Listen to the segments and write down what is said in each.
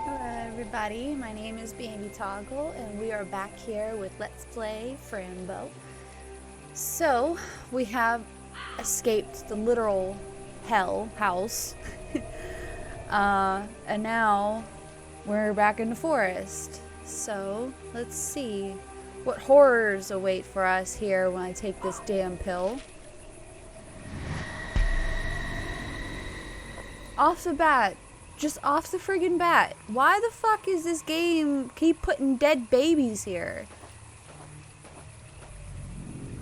Hello everybody, my name is Bandy Toggle and we are back here with Let's Play FRAN. So, we have escaped the literal hell house and now we're back in the forest. So, let's see what horrors await for us here when I take this damn pill. Off the bat. Just off the friggin' bat. Why the fuck is this game keep putting dead babies here?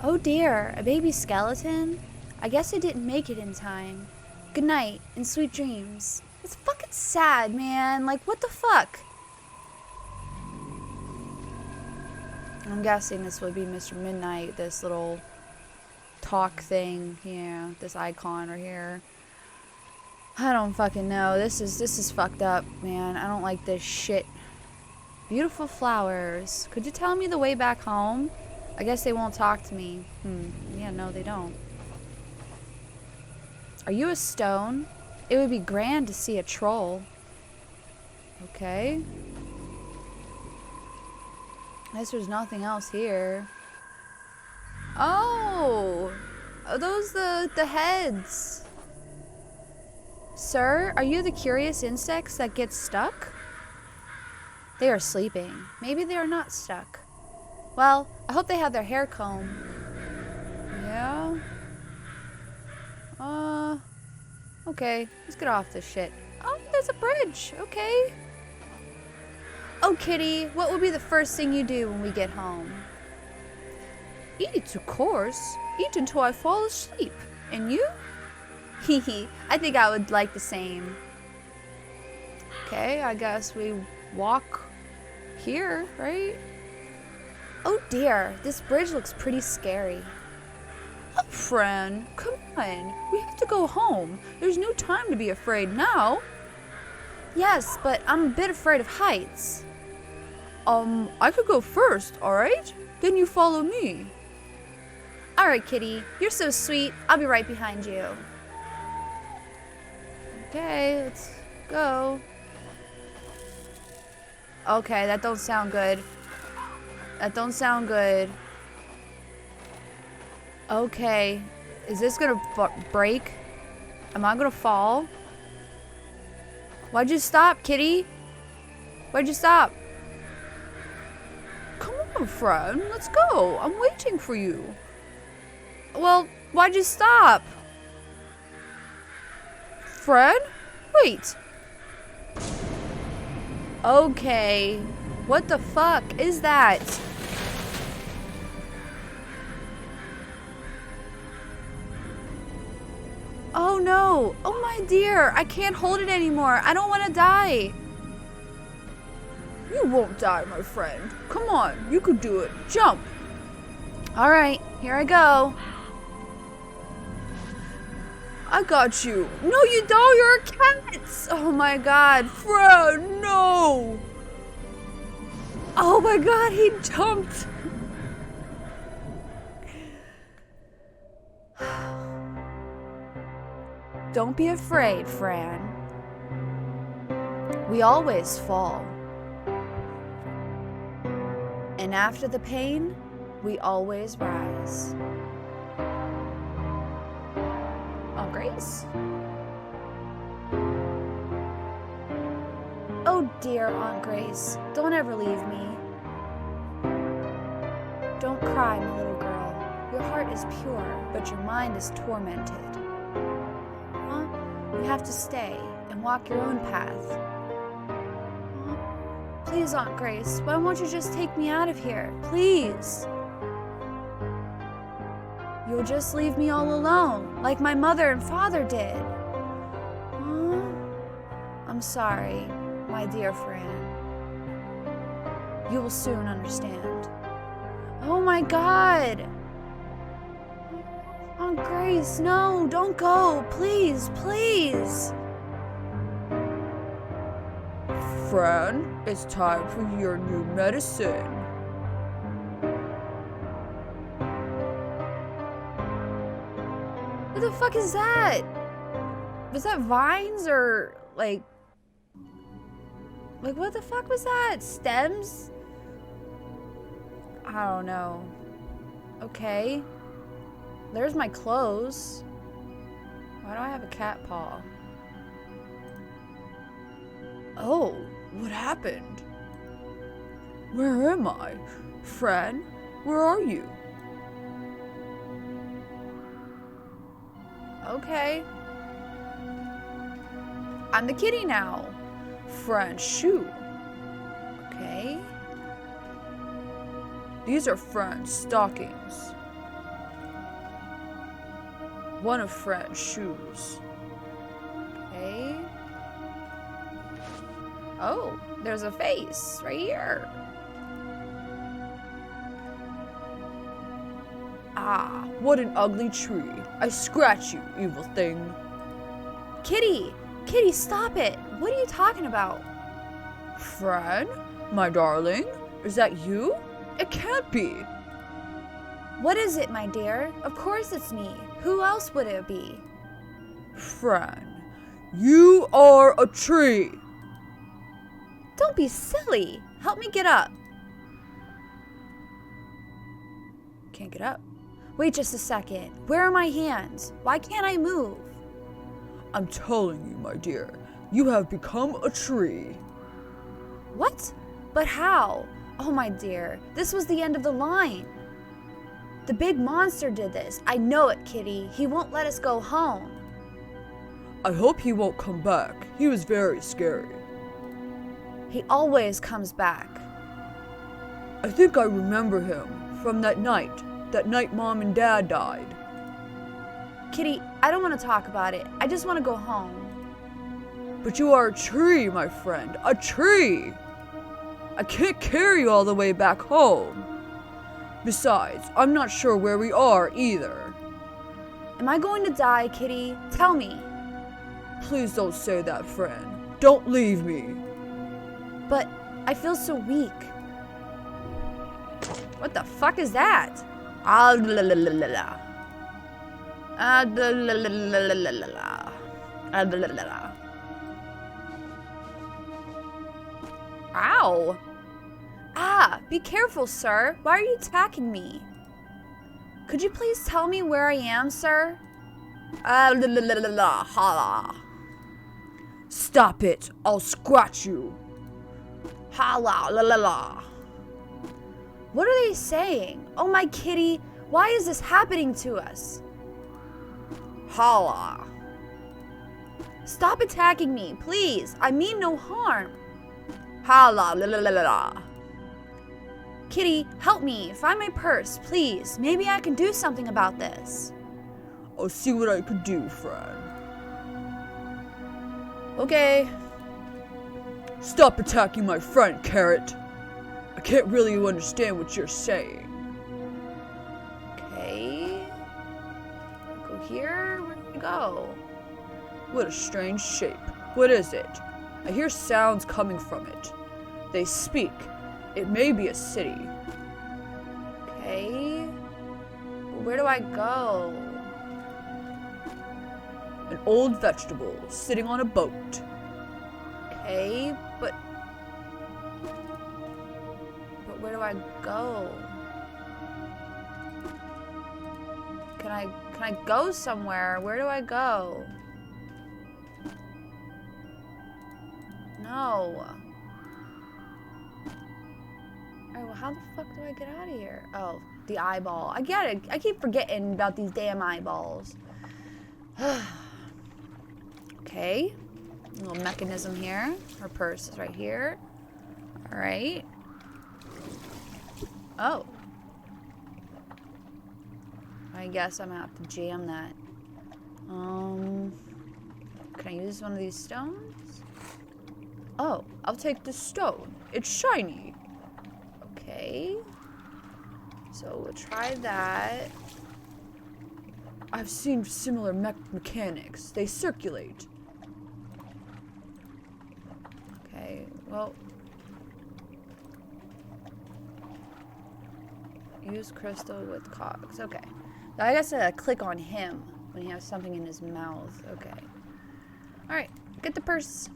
Oh dear, a baby skeleton? I guess I didn't make it in time. Good night and sweet dreams. It's fucking sad, man. Like, what the fuck? I'm guessing this would be Mr. Midnight, this little talk thing. Yeah, this icon right here. I don't fucking know. This is fucked up, man. I don't like this shit. Beautiful flowers. Could you tell me the way back home? I guess they won't talk to me. Yeah, no, they don't. Are you a stone? It would be grand to see a troll. Okay. I guess there's nothing else here. Oh! Are those the heads? Sir, are you the curious insects that get stuck? They are sleeping. Maybe they are not stuck. Well, I hope they have their hair combed. Yeah? Okay. Let's get off this shit. Oh, there's a bridge. Okay. Oh, kitty, what will be the first thing you do when we get home? Eat, of course. Eat until I fall asleep. And you? Hehe, I think I would like the same. Okay, I guess we walk here, right? Oh dear, this bridge looks pretty scary. Oh, FRAN, come on. We have to go home. There's no time to be afraid now. Yes, but I'm a bit afraid of heights. I could go first, alright? Then you follow me. Alright, kitty. You're so sweet. I'll be right behind you. Okay, let's go. Okay, that don't sound good. That don't sound good. Okay. Is this gonna break? Am I gonna fall? Why'd you stop, kitty? Why'd you stop? Come on, FRAN. Let's go. I'm waiting for you. Well, why'd you stop? FRAN? Wait. Okay. What the fuck is that? Oh no. Oh my dear. I can't hold it anymore. I don't want to die. You won't die, my friend. Come on. You could do it. Jump. Alright. Here I go. I got you. No, you don't. You're a cat. Oh my god. FRAN, no. Oh my god, he jumped. Don't be afraid, FRAN. We always fall. And after the pain, we always rise. Grace? Oh dear, Aunt Grace, don't ever leave me. Don't cry, my little girl. Your heart is pure, but your mind is tormented. Huh? You have to stay and walk your own path. Please, Aunt Grace, why won't you just take me out of here? Please. You'll just leave me all alone, like my mother and father did. I'm sorry, my dear FRAN. You will soon understand. Oh my god! Aunt Grace, no, don't go. Please, please. FRAN, it's time for your new medicine. What the fuck is that? Was that vines or like Like, what the fuck was that? Stems? I don't know. Okay. There's my clothes. Why do I have a cat paw? Oh, what happened? Where am I? Fran, where are you? Okay. I'm the kitty now. Fran's shoe. Okay. These are Fran's stockings. One of Fran's shoes. Okay. Oh, there's a face right here. Ah, what an ugly tree. I scratch you, evil thing. Kitty! Kitty, stop it! What are you talking about? Fran? My darling? Is that you? It can't be. What is it, my dear? Of course it's me. Who else would it be? Fran, you are a tree. Don't be silly. Help me get up. Can't get up. Wait just a second. Where are my hands? Why can't I move? I'm telling you, my dear, you have become a tree. What? But how? Oh, my dear, this was the end of the line. The big monster did this. I know it, Kitty. He won't let us go home. I hope he won't come back. He was very scary. He always comes back. I think I remember him from that night Mom and Dad died. Kitty, I don't want to talk about it. I just want to go home. But you are a tree, my friend. A tree! I can't carry you all the way back home. Besides, I'm not sure where we are either. Am I going to die, Kitty? Tell me. Please don't say that, friend. Don't leave me. But I feel so weak. What the fuck is that? Ah, la la la la la. Ah, la la la la la la la. Ah, la la la la. Ow. Ah, be careful, sir. Why are you attacking me? Could you please tell me where I am, sir? Ah, la la la la la. Ha. Stop it. I'll scratch you. Ha la la la la. What are they saying? Oh my kitty, why is this happening to us? Holla. Stop attacking me, please. I mean no harm. Holla la la la la la. Kitty, help me. Find my purse, please. Maybe I can do something about this. I'll see what I can do, Fran. Okay. Stop attacking my friend, Carrot. I can't really understand what you're saying. Okay. Go here. Where do we go? What a strange shape. What is it? I hear sounds coming from it. They speak. It may be a city. Okay. But where do I go? An old vegetable sitting on a boat. Okay, but where do I go? Can I go somewhere? Where do I go? No. Alright, well, how the fuck do I get out of here? Oh, the eyeball. I get it. I keep forgetting about these damn eyeballs. Okay. A little mechanism here. Her purse is right here. Alright. Oh. I guess I'm gonna have to jam that. Can I use one of these stones? Oh, I'll take the stone. It's shiny. Okay. So we'll try that. I've seen similar mechanics. They circulate. Okay, well. Use crystal with cogs. Okay. I guess I click on him when he has something in his mouth. Okay. Alright, get the purse.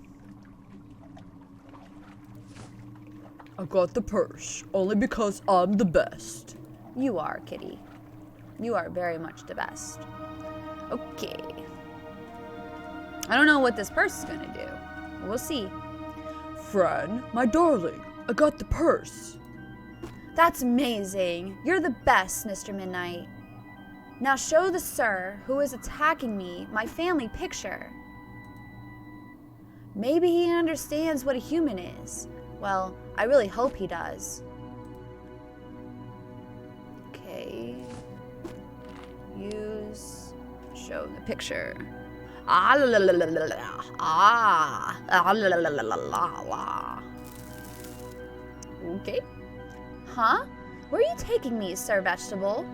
I got the purse, only because I'm the best. You are, kitty. You are very much the best. Okay. I don't know what this purse is gonna do. We'll see. Fran, my darling, I got the purse. That's amazing. You're the best, Mr. Midnight. Now show the sir who is attacking me my family picture. Maybe he understands what a human is. Well, I really hope he does. Okay. Use. Show the picture. Ah la la la la la la. Ah la la la la la la. Okay. Huh? Where are you taking me, Sir Vegetable?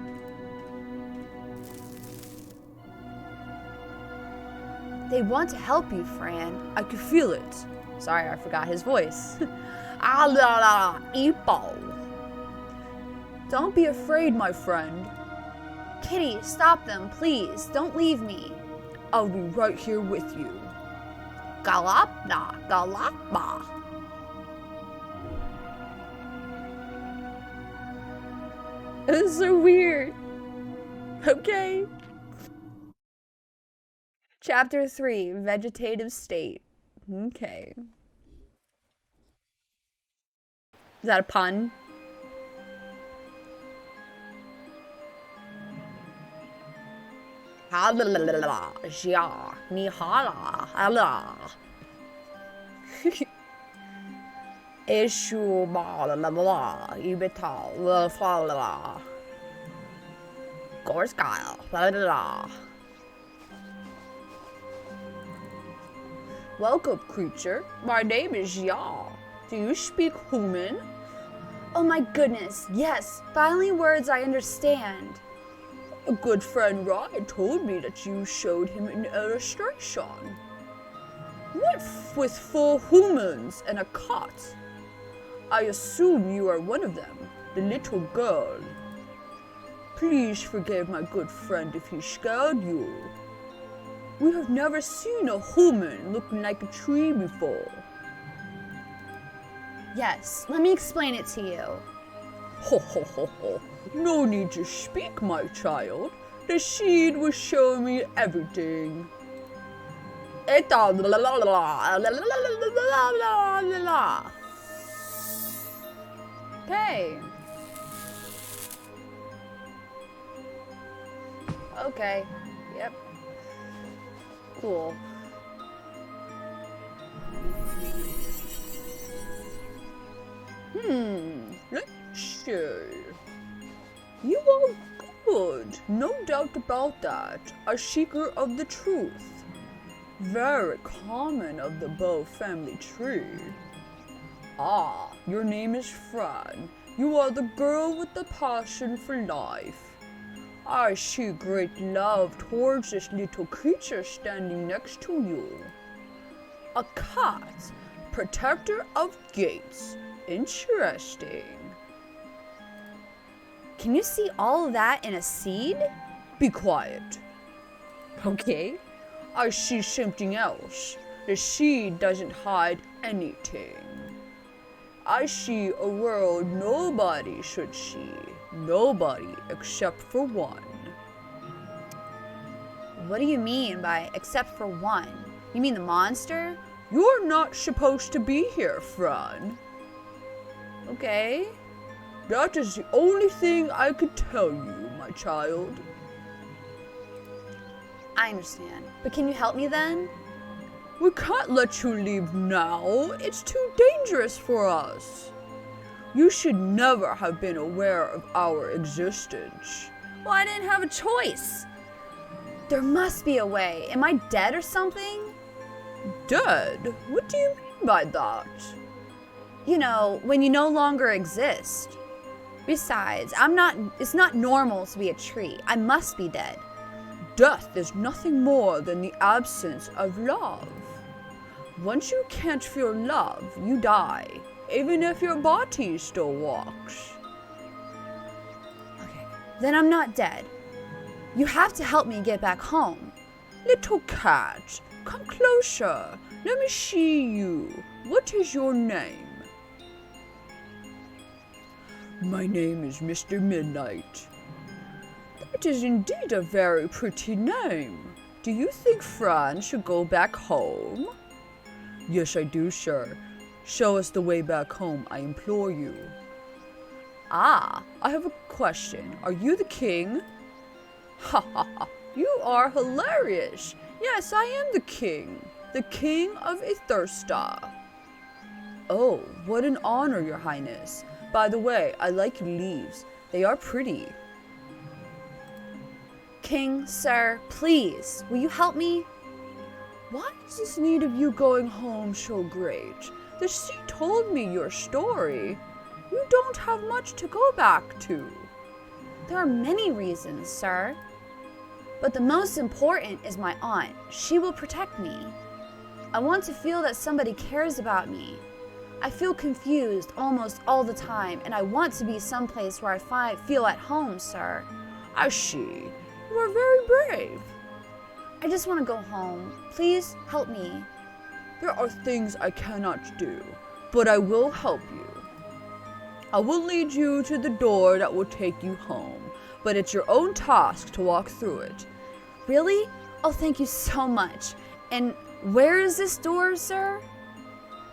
They want to help you, Fran. I could feel it. Sorry, I forgot his voice. Ah la la, Eepo. Don't be afraid, my friend. Kitty, stop them, please. Don't leave me. I'll be right here with you. Galapna, galapa. This is so weird. Okay. Chapter 3, Vegetative State. Okay. Is that a pun? Welcome, creature. My name is Ya. Do you speak human? Oh my goodness, yes, finally words I understand. A good friend Ryan told me that you showed him an illustration. What with 4 humans and a cat? I assume you are one of them, the little girl. Please forgive my good friend if he scared you. We have never seen a human looking like a tree before. Yes, let me explain it to you. Ho ho ho ho. No need to speak, my child. The seed will show me everything. Okay. Okay. Yep. Cool. Let's see. You are good, no doubt about that. A seeker of the truth. Very common of the Bow family tree. Ah, your name is Fran. You are the girl with the passion for life. I see great love towards this little creature standing next to you. A cat, protector of gates. Interesting. Can you see all of that in a seed? Be quiet. Okay. I see something else. The seed doesn't hide anything. I see a world nobody should see. Nobody except for one. What do you mean by except for one? You mean the monster? You're not supposed to be here, Fran. Okay. That is the only thing I could tell you, my child. I understand. But can you help me then? We can't let you leave now. It's too dangerous for us. You should never have been aware of our existence. Well, I didn't have a choice. There must be a way. Am I dead or something? Dead? What do you mean by that? You know, when you no longer exist. Besides, it's not normal to be a tree. I must be dead. Death is nothing more than the absence of love. Once you can't feel love, you die, even if your body still walks. Okay, then I'm not dead. You have to help me get back home. Little cat, come closer. Let me see you. What is your name? My name is Mr. Midnight. That is indeed a very pretty name. Do you think Fran should go back home? Yes, I do, sir. Show us the way back home, I implore you. Ah, I have a question. Are you the king? Ha ha ha, you are hilarious. Yes, I am the king of Ethersta. Oh, what an honor, your highness. By the way, I like your leaves. They are pretty. King, sir, please, will you help me? Why is this need of you going home so great? The sea told me your story. You don't have much to go back to. There are many reasons, sir. But the most important is my aunt. She will protect me. I want to feel that somebody cares about me. I feel confused almost all the time, and I want to be someplace where I feel at home, sir. I see. You are very brave. I just want to go home. Please help me. There are things I cannot do, but I will help you. I will lead you to the door that will take you home, but it's your own task to walk through it. Really? Oh, thank you so much. And where is this door, sir?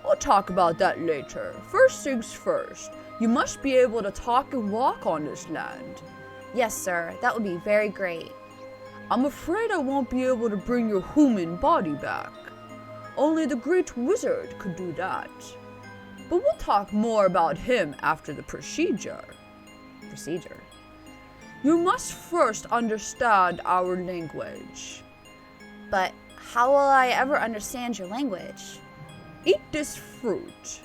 We'll talk about that later. First things first, you must be able to talk and walk on this land. Yes, sir. That would be very great. I'm afraid I won't be able to bring your human body back. Only the great wizard could do that. But we'll talk more about him after the procedure. Procedure? You must first understand our language. But how will I ever understand your language? Eat this fruit.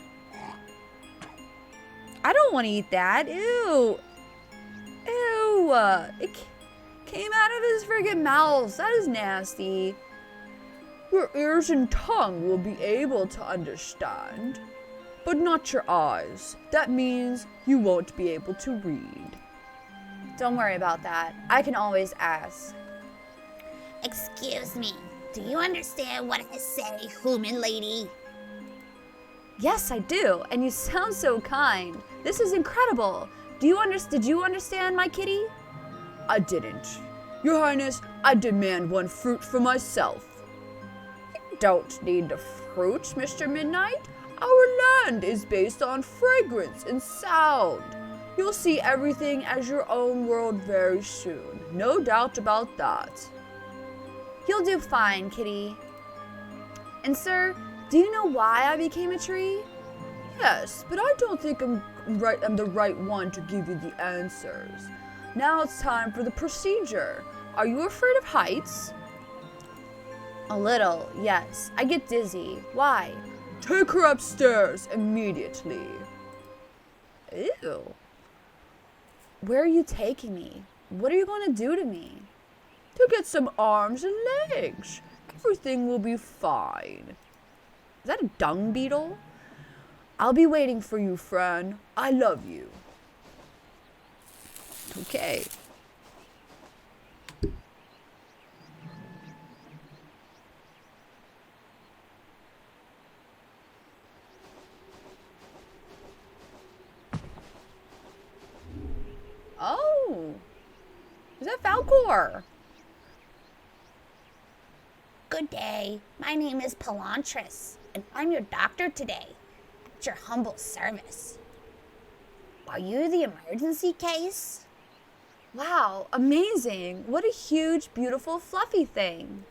I don't want to eat that. Ew. Ew. It came out of his friggin' mouth. That is nasty. Your ears and tongue will be able to understand, but not your eyes. That means you won't be able to read. Don't worry about that. I can always ask. Excuse me, do you understand what I say, human lady? Yes, I do, and you sound so kind. This is incredible. Did you understand my kitty? I didn't. Your Highness, I demand one fruit for myself. You don't need the fruit, Mr. Midnight. Our land is based on fragrance and sound. You'll see everything as your own world very soon. No doubt about that. You'll do fine, kitty. And sir, do you know why I became a tree? Yes, but I don't think I'm the right one to give you the answers. Now it's time for the procedure. Are you afraid of heights? A little, yes. I get dizzy. Why? Take her upstairs immediately. Ew. Where are you taking me? What are you going to do to me? To get some arms and legs. Everything will be fine. Is that a dung beetle? I'll be waiting for you, Fran. I love you. Okay. Oh, is that Falcor? Good day. My name is Palantris, and I'm your doctor today. At your humble service. Are you the emergency case? Wow, amazing. What a huge, beautiful, fluffy thing.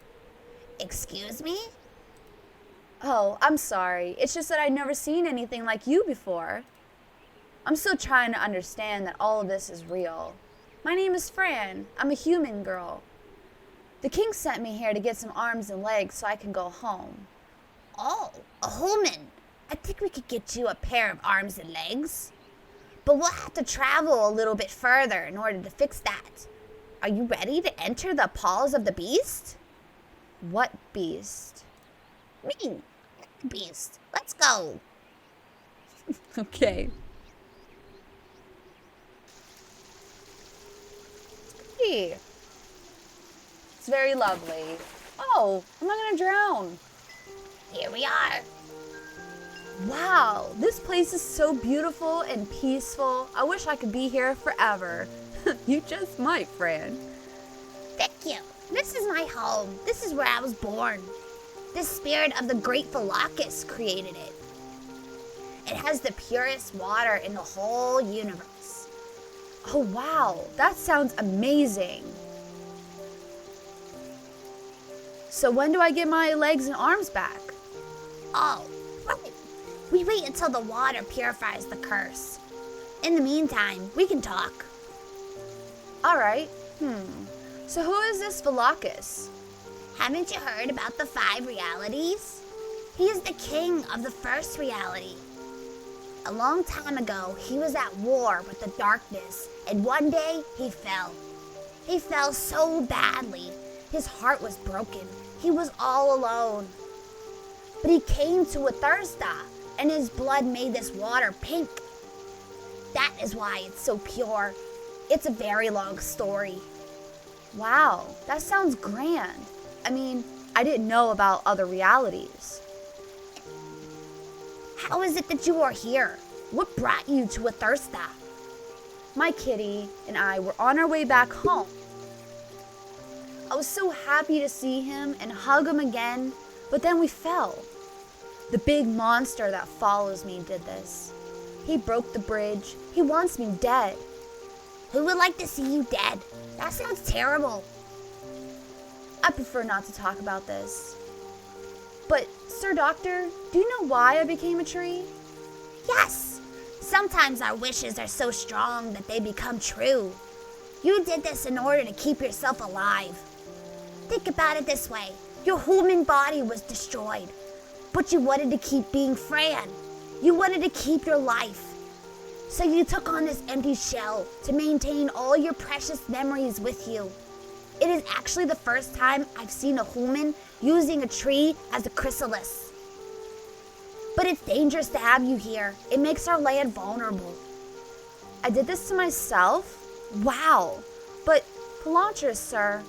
Excuse me? Oh, I'm sorry. It's just that I've never seen anything like you before. I'm still trying to understand that all of this is real. My name is Fran. I'm a human girl. The king sent me here to get some arms and legs so I can go home. Oh, a human. I think we could get you a pair of arms and legs. But we'll have to travel a little bit further in order to fix that. Are you ready to enter the paws of the beast? What beast? Me, beast. Let's go. Okay. Hey. It's very lovely. Oh, I'm not gonna drown. Here we are. Wow, this place is so beautiful and peaceful. I wish I could be here forever. You just might, Fran. Thank you. This is my home. This is where I was born. The spirit of the great Philocus created it. It has the purest water in the whole universe. Oh wow, that sounds amazing. So when do I get my legs and arms back? Oh, right. We wait until the water purifies the curse. In the meantime, we can talk. Alright, So who is this Philocus? Haven't you heard about the 5 realities? He is the king of the first reality. A long time ago, he was at war with the darkness, and one day he fell. He fell so badly. His heart was broken. He was all alone. But he came to a thirsta, and his blood made this water pink. That is why it's so pure. It's a very long story. Wow, that sounds grand. I mean, I didn't know about other realities. How is it that you are here? What brought you to a thirsta? My kitty and I were on our way back home. I was so happy to see him and hug him again, but then we fell. The big monster that follows me did this. He broke the bridge. He wants me dead. Who would like to see you dead? That sounds terrible. I prefer not to talk about this. But, Sir Doctor, do you know why I became a tree? Yes. Sometimes our wishes are so strong that they become true. You did this in order to keep yourself alive. Think about it this way. Your human body was destroyed, but you wanted to keep being Fran. You wanted to keep your life. So you took on this empty shell to maintain all your precious memories with you. It is actually the first time I've seen a human using a tree as a chrysalis. But it's dangerous to have you here. It makes our land vulnerable. I did this to myself? Wow. But, Pelantris, sir,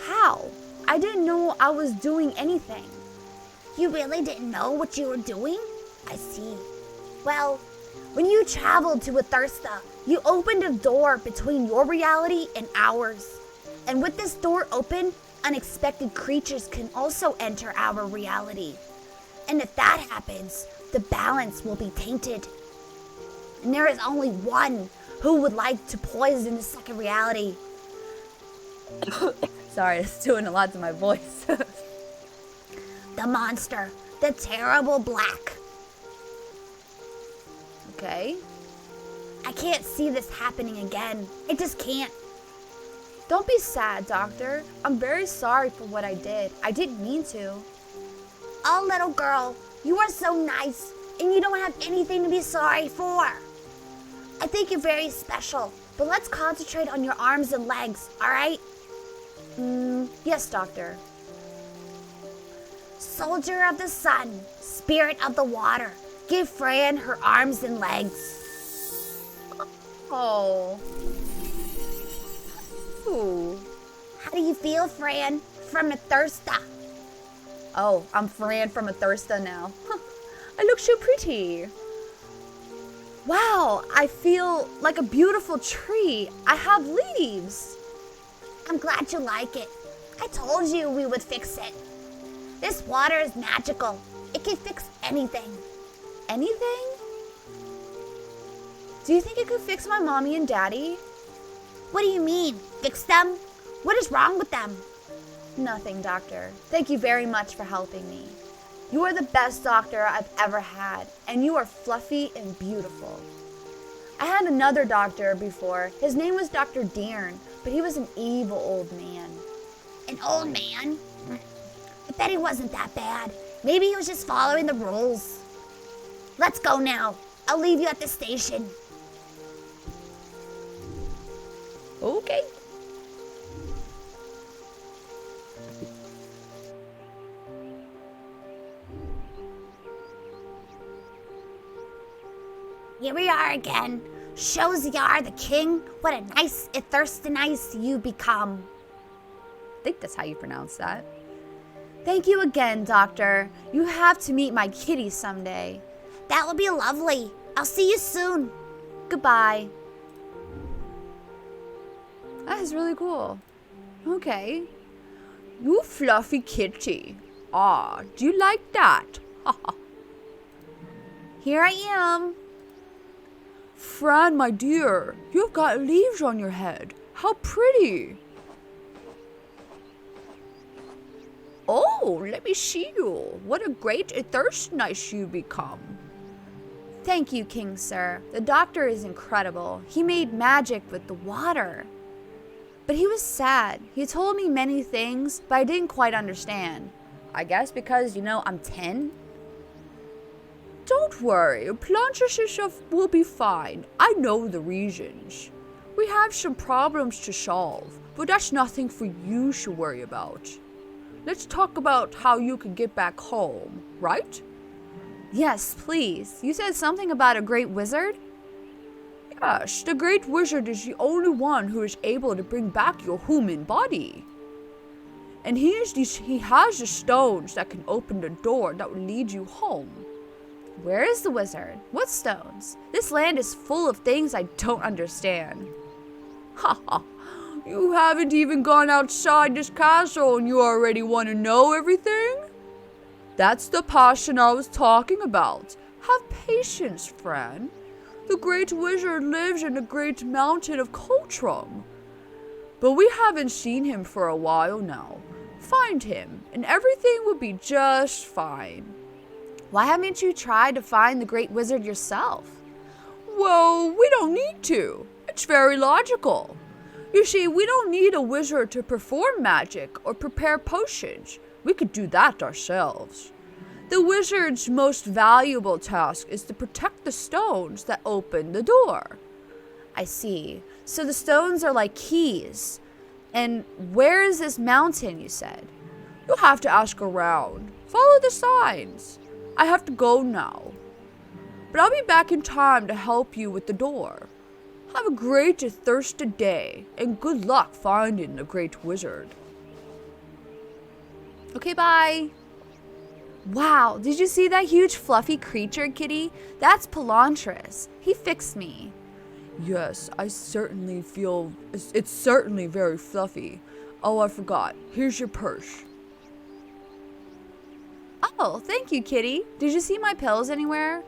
how? I didn't know I was doing anything. You really didn't know what you were doing? I see. Well, when you traveled to a thirsta, you opened a door between your reality and ours. And with this door open, unexpected creatures can also enter our reality. And if that happens, the balance will be tainted. And there is only one who would like to poison the second reality. Sorry, it's doing a lot to my voice. The monster, the terrible black. Okay. I can't see this happening again. I just can't. Don't be sad, Doctor. I'm very sorry for what I did. I didn't mean to. Oh, little girl, you are so nice, and you don't have anything to be sorry for. I think you're very special, but let's concentrate on your arms and legs, all right? Yes, Doctor. Soldier of the sun, spirit of the water, give Fran her arms and legs. Oh. Ooh. How do you feel, Fran, from a thirsta? Oh, I'm Fran from a thirsta now. I look so pretty. Wow, I feel like a beautiful tree. I have leaves. I'm glad you like it. I told you we would fix it. This water is magical. It can fix anything. Anything? Do you think it could fix my mommy and daddy? What do you mean? Fix them? What is wrong with them? Nothing, Doctor. Thank you very much for helping me. You are the best doctor I've ever had, and you are fluffy and beautiful. I had another doctor before. His name was Dr. Deern, but he was an evil old man. An old man? I bet he wasn't that bad. Maybe he was just following the rules. Let's go now. I'll leave you at the station. Okay. Here we are again. Shows you are the king. What a nice, thirsty nice you become. I think that's how you pronounce that. Thank you again, Doctor. You have to meet my kitty someday. That would be lovely. I'll see you soon. Goodbye. That is really cool. Okay. You fluffy kitty. Ah, do you like that? Here I am. Fran, my dear, you've got leaves on your head. How pretty. Oh, let me see you. What a great thirst knife you become. Thank you, King Sir. The doctor is incredible. He made magic with the water. But he was sad. He told me many things, but I didn't quite understand. I guess because, I'm 10. Don't worry, Plantras will be fine. I know the reasons. We have some problems to solve, but that's nothing for you to worry about. Let's talk about how you can get back home, right? Yes, please. You said something about a great wizard? Yes, the great wizard is the only one who is able to bring back your human body. And he has the stones that can open the door that will lead you home. Where is the wizard? What stones? This land is full of things I don't understand. Ha ha. You haven't even gone outside this castle and you already want to know everything? That's the passion I was talking about. Have patience, Fran. The great wizard lives in the great mountain of Coltrum. But we haven't seen him for a while now. Find him, and everything will be just fine. Why haven't you tried to find the great wizard yourself? Well, we don't need to. It's very logical. You see, we don't need a wizard to perform magic or prepare potions. We could do that ourselves. The wizard's most valuable task is to protect the stones that open the door. I see. So the stones are like keys. And where is this mountain, you said? You'll have to ask around. Follow the signs. I have to go now. But I'll be back in time to help you with the door. Have a great thirsty day, and good luck finding the great wizard. Okay, bye. Wow, did you see that huge fluffy creature, kitty? That's Plantras. He fixed me. Yes, I certainly feel it's certainly very fluffy. Oh, I forgot. Here's your purse. Oh, thank you, kitty. Did you see my pills anywhere?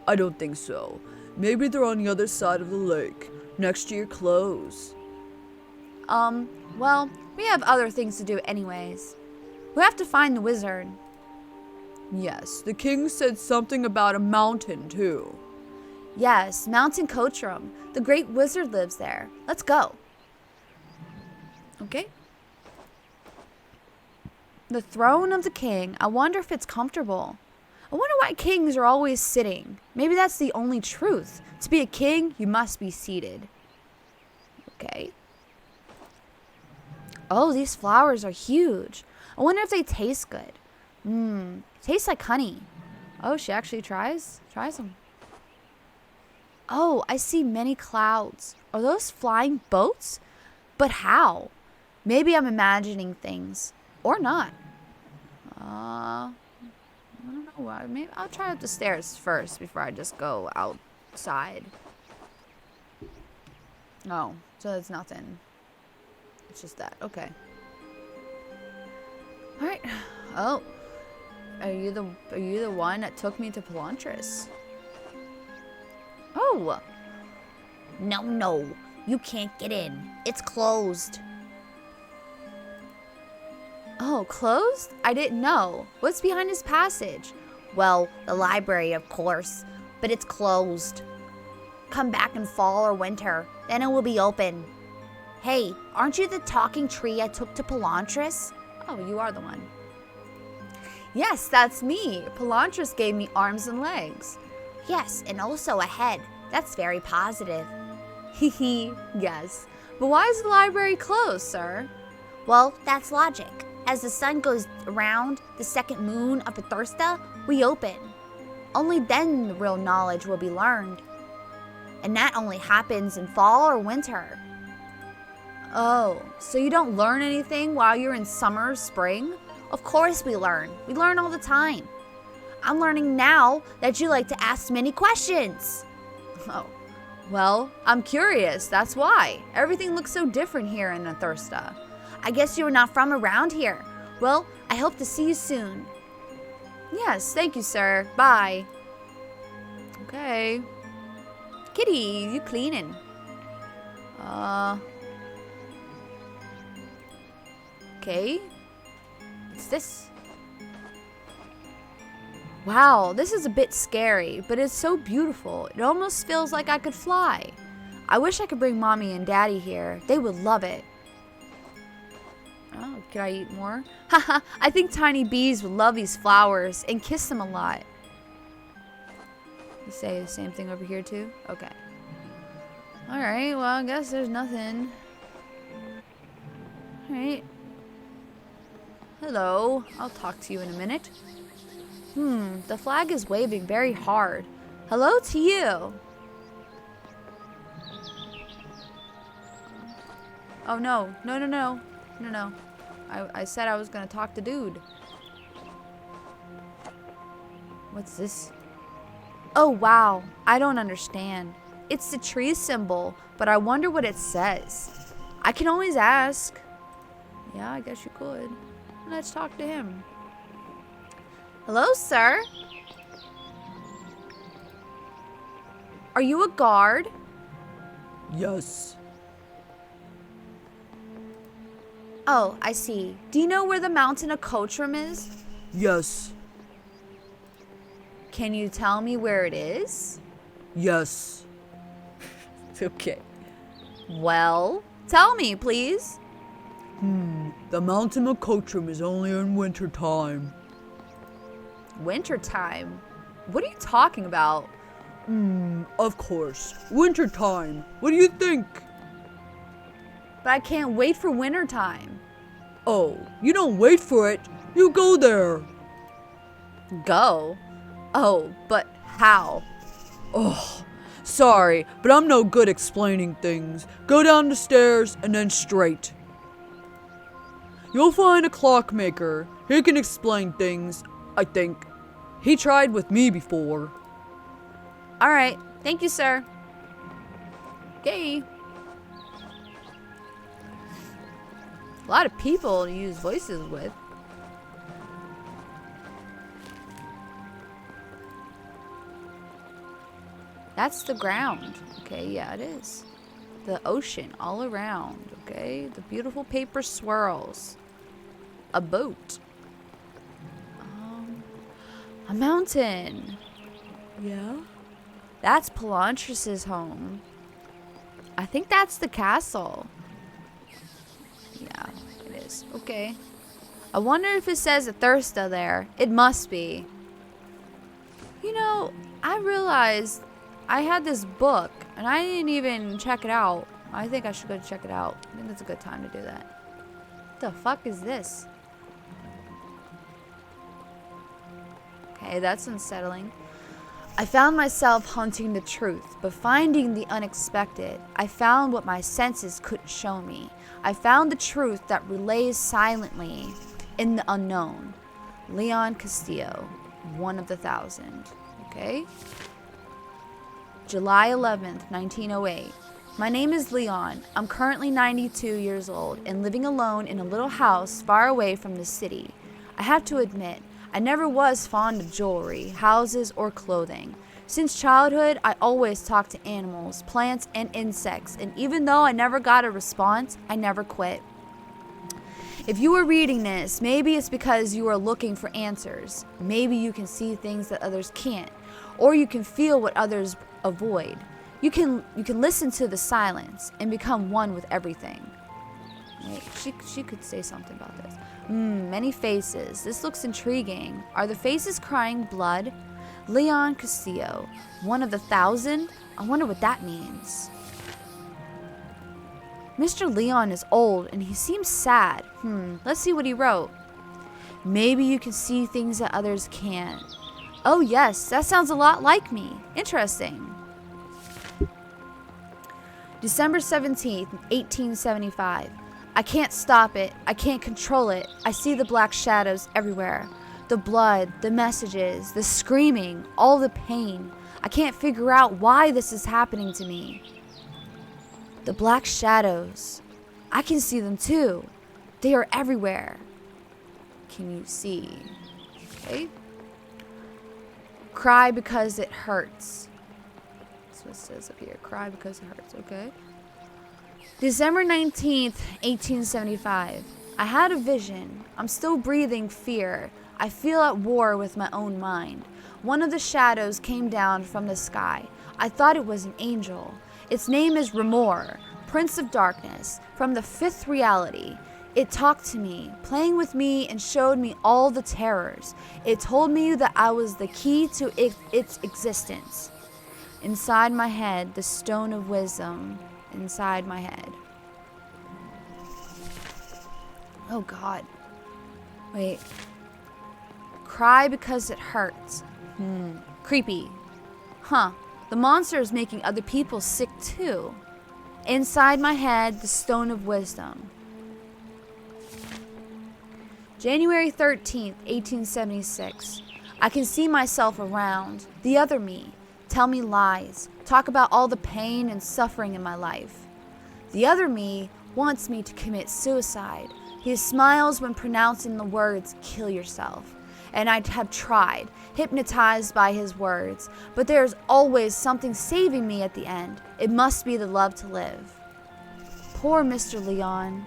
I don't think so. Maybe they're on the other side of the lake, next to your clothes. Well, we have other things to do anyways. We have to find the wizard. Yes, the king said something about a mountain, too. Yes, Mountain Coltrum. The great wizard lives there. Let's go. Okay. The throne of the king. I wonder if it's comfortable. I wonder why kings are always sitting. Maybe that's the only truth. To be a king, you must be seated. Okay. Oh, these flowers are huge. I wonder if they taste good. Tastes like honey. Oh, she actually tries them. Oh, I see many clouds. Are those flying boats? But how? Maybe I'm imagining things. Or not. I don't know. Maybe I'll try up the stairs first before I just go outside. Oh, so it's nothing. It's just that. Okay. All right. Oh, are you the one that took me to Plantras? Oh. No. You can't get in. It's closed. Oh, closed? I didn't know. What's behind this passage? Well, the library, of course. But it's closed. Come back in fall or winter. Then it will be open. Hey, aren't you the talking tree I took to Plantras? Oh, you are the one. Yes, that's me. Plantras gave me arms and legs. Yes, and also a head. That's very positive. Hehe, yes. But why is the library closed, sir? Well, that's logic. As the sun goes around the second moon of Bethesda, we open. Only then the real knowledge will be learned. And that only happens in fall or winter. Oh, so you don't learn anything while you're in summer or spring? Of course we learn. We learn all the time. I'm learning now that you like to ask many questions. Oh, well, I'm curious. That's why. Everything looks so different here in Thirsta. I guess you are not from around here. Well, I hope to see you soon. Yes, thank you, sir. Bye. Okay. Kitty, you cleaning? Okay. What's this? Wow, this is a bit scary, but it's so beautiful. It almost feels like I could fly. I wish I could bring mommy and daddy here. They would love it. Oh, can I eat more? Haha, I think tiny bees would love these flowers and kiss them a lot. You say the same thing over here too? Okay. Alright, well, I guess there's nothing. Alright. Hello, I'll talk to you in a minute. The flag is waving very hard. Hello to you. Oh no, no, no, no, no, no. I said I was gonna talk to dude. What's this? Oh wow, I don't understand. It's the tree symbol, but I wonder what it says. I can always ask. Yeah, I guess you could. Let's talk to him. Hello, sir. Are you a guard? Yes. Oh, I see. Do you know where the mountain of Coachram is? Yes. Can you tell me where it is? Yes. Okay. Well, tell me, please. The mountain of Coachram is only in winter time. Winter time? What are you talking about? Of course. Winter time. What do you think? But I can't wait for winter time. Oh, you don't wait for it. You go there. Go? Oh, but how? Oh, sorry, but I'm no good explaining things. Go down the stairs and then straight. You'll find a clockmaker. He can explain things, I think. He tried with me before. All right. Thank you, sir. Okay. A lot of people to use voices with. That's the ground. Okay, yeah, it is. The ocean all around, okay? The beautiful paper swirls. A boat. A mountain. Yeah? That's Pelantris's home. I think that's the castle. Yeah, it is. Okay. I wonder if it says Thirsta there. It must be. You know, I realized I had this book and I didn't even check it out. I think I should go check it out. I think it's a good time to do that. What the fuck is this? Okay, that's unsettling. I found myself hunting the truth, but finding the unexpected. I found what my senses couldn't show me. I found the truth that relays silently in the unknown. Leon Castillo, one of the 1,000. Okay? July 11th, 1908. My name is Leon. I'm currently 92 years old and living alone in a little house far away from the city. I have to admit, I never was fond of jewelry, houses, or clothing. Since childhood, I always talked to animals, plants, and insects, and even though I never got a response, I never quit. If you are reading this, maybe it's because you are looking for answers. Maybe you can see things that others can't, or you can feel what others avoid. You can listen to the silence and become one with everything. Wait, she could say something about this. Many faces. This looks intriguing. Are the faces crying blood? Leon Castillo, one of the 1,000? I wonder what that means. Mr. Leon is old and he seems sad. Let's see what he wrote. Maybe you can see things that others can't. Oh yes, that sounds a lot like me. Interesting. December 17th, 1875. I can't stop it. I can't control it. I see the black shadows everywhere. The blood, the messages, the screaming, all the pain. I can't figure out why this is happening to me. The black shadows. I can see them too. They are everywhere. Can you see? Okay. Cry because it hurts. That's what it says up here. Cry because it hurts. Okay. December 19th, 1875. I had a vision. I'm still breathing fear. I feel at war with my own mind. One of the shadows came down from the sky. I thought it was an angel. Its name is Remora, Prince of Darkness, from the fifth reality. It talked to me, playing with me, and showed me all the terrors. It told me that I was the key to its existence. Inside my head, the stone of wisdom. Inside my head. Oh God. Wait. Cry because it hurts. Creepy. Huh. The monster is making other people sick too. Inside my head, the stone of wisdom. January 13th, 1876. I can see myself around. The other me. Tell me lies. Talk about all the pain and suffering in my life. The other me wants me to commit suicide. He smiles when pronouncing the words, kill yourself. And I have tried, hypnotized by his words. But there is always something saving me at the end. It must be the love to live. Poor Mr. Leon.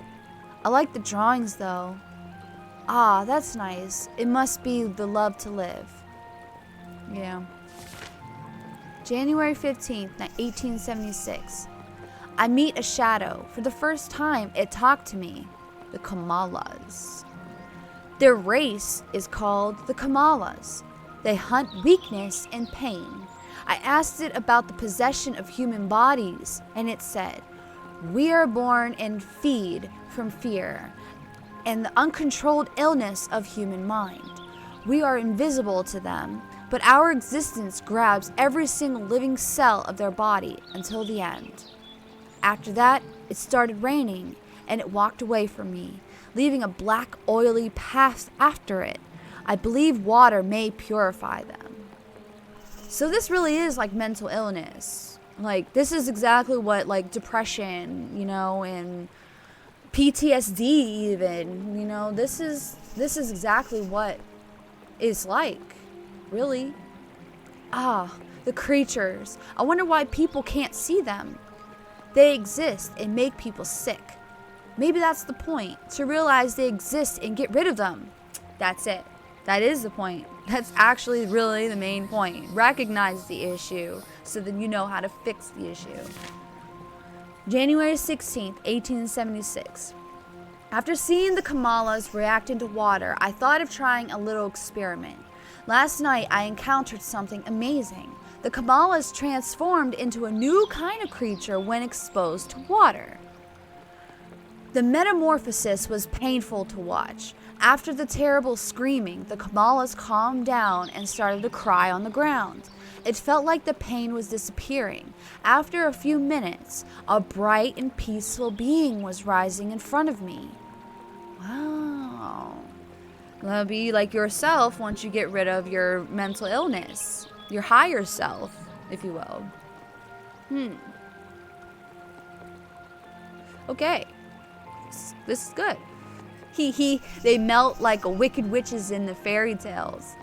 I like the drawings though. Ah, that's nice. It must be the love to live. Yeah. January 15th, 1876. I meet a shadow. For the first time, it talked to me. The Kamalas. Their race is called the Kamalas. They hunt weakness and pain. I asked it about the possession of human bodies, and it said, we are born and feed from fear and the uncontrolled illness of human mind. We are invisible to them, but our existence grabs every single living cell of their body until the end. After that, it started raining, and it walked away from me, leaving a black, oily path after it. I believe water may purify them. So this really is like mental illness. Like, this is exactly what, like, depression, and PTSD even, this is exactly what it's like, really. Ah, the creatures. I wonder why people can't see them. They exist and make people sick. Maybe that's the point, to realize they exist and get rid of them. That's it. That is the point. That's actually really the main point. Recognize the issue so that you know how to fix the issue. January 16th, 1876. After seeing the Kamalas react into water, I thought of trying a little experiment. Last night, I encountered something amazing. The Kamalas transformed into a new kind of creature when exposed to water. The metamorphosis was painful to watch. After the terrible screaming, the Kamalas calmed down and started to cry on the ground. It felt like the pain was disappearing. After a few minutes, a bright and peaceful being was rising in front of me. Wow. That'll be like yourself once you get rid of your mental illness. Your higher self, if you will. Okay. This is good. They melt like wicked witches in the fairy tales.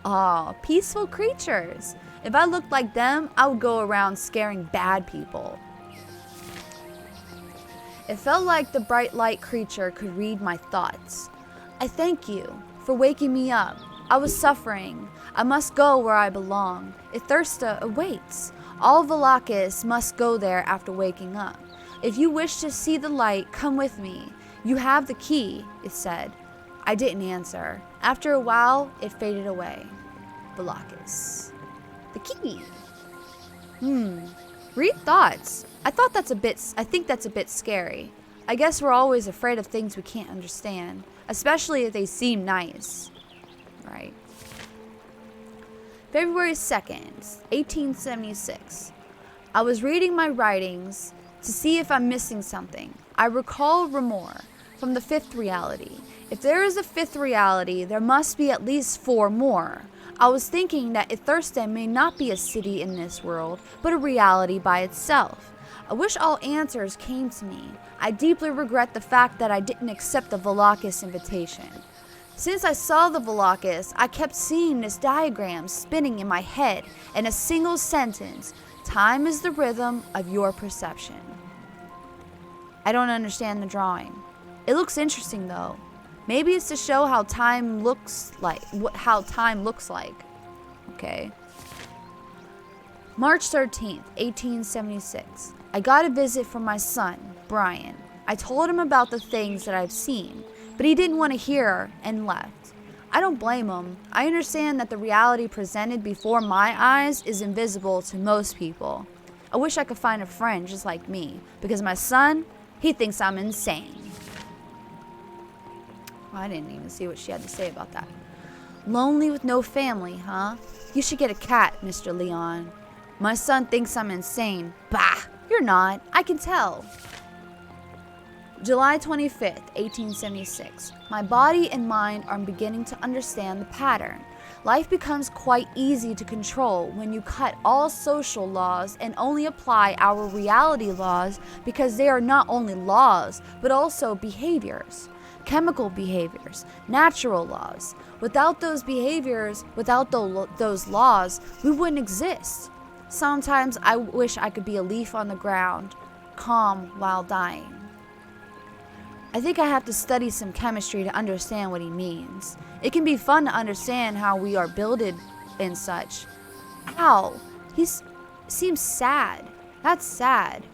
Aw, peaceful creatures. If I looked like them, I would go around scaring bad people. It felt like the bright light creature could read my thoughts. I thank you for waking me up. I was suffering. I must go where I belong. Ithursta awaits. All Velakis must go there after waking up. If you wish to see the light, come with me. You have the key, it said. I didn't answer. After a while, it faded away. Velakis. The key. Read thoughts. I think that's a bit scary. I guess we're always afraid of things we can't understand, especially if they seem nice. Right. February 2nd, 1876. I was reading my writings to see if I'm missing something. I recall Remora from the fifth reality. If there is a fifth reality, there must be at least 4 more. I was thinking that Ithursta may not be a city in this world, but a reality by itself. I wish all answers came to me. I deeply regret the fact that I didn't accept the Volakis invitation. Since I saw the Volakis, I kept seeing this diagram spinning in my head in a single sentence. Time is the rhythm of your perception. I don't understand the drawing. It looks interesting though. Maybe it's to show how time looks like. Okay. March 13th, 1876. I got a visit from my son, Brian. I told him about the things that I've seen, but he didn't want to hear and left. I don't blame him. I understand that the reality presented before my eyes is invisible to most people. I wish I could find a friend just like me, because my son, he thinks I'm insane. Well, I didn't even see what she had to say about that. Lonely with no family, huh? You should get a cat, Mr. Leon. My son thinks I'm insane. Bah, you're not. I can tell. July 25th, 1876. My body and mind are beginning to understand the pattern. Life becomes quite easy to control when you cut all social laws and only apply our reality laws, because they are not only laws, but also behaviors. Chemical behaviors, natural laws. Without those behaviors, without those laws, we wouldn't exist. Sometimes I wish I could be a leaf on the ground, calm while dying. I think I have to study some chemistry to understand what he means. It can be fun to understand how we are builded and such. Ow, he seems sad. That's sad.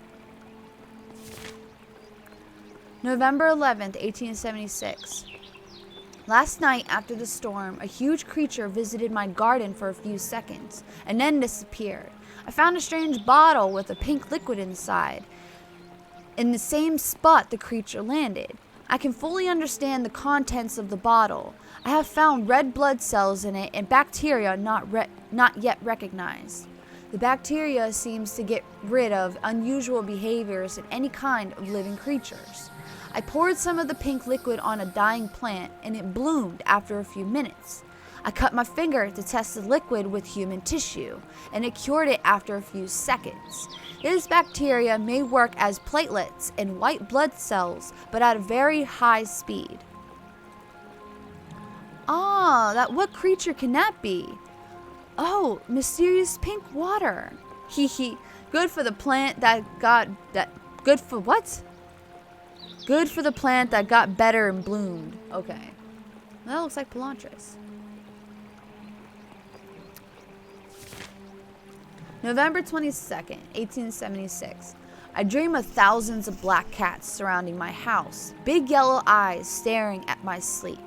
November 11th, 1876. Last night after the storm, a huge creature visited my garden for a few seconds and then disappeared. I found a strange bottle with a pink liquid inside, in the same spot the creature landed. I can fully understand the contents of the bottle. I have found red blood cells in it and bacteria not yet recognized. The bacteria seems to get rid of unusual behaviors in any kind of living creatures. I poured some of the pink liquid on a dying plant and it bloomed after a few minutes. I cut my finger to test the liquid with human tissue and it cured it after a few seconds. This bacteria may work as platelets and white blood cells, but at a very high speed. What creature can that be? Oh, mysterious pink water. Hee. Good for the plant that got good for what? Good for the plant that got better and bloomed. Okay. That looks like Pelantris. November 22nd, 1876. I dream of thousands of black cats surrounding my house, big yellow eyes staring at my sleep.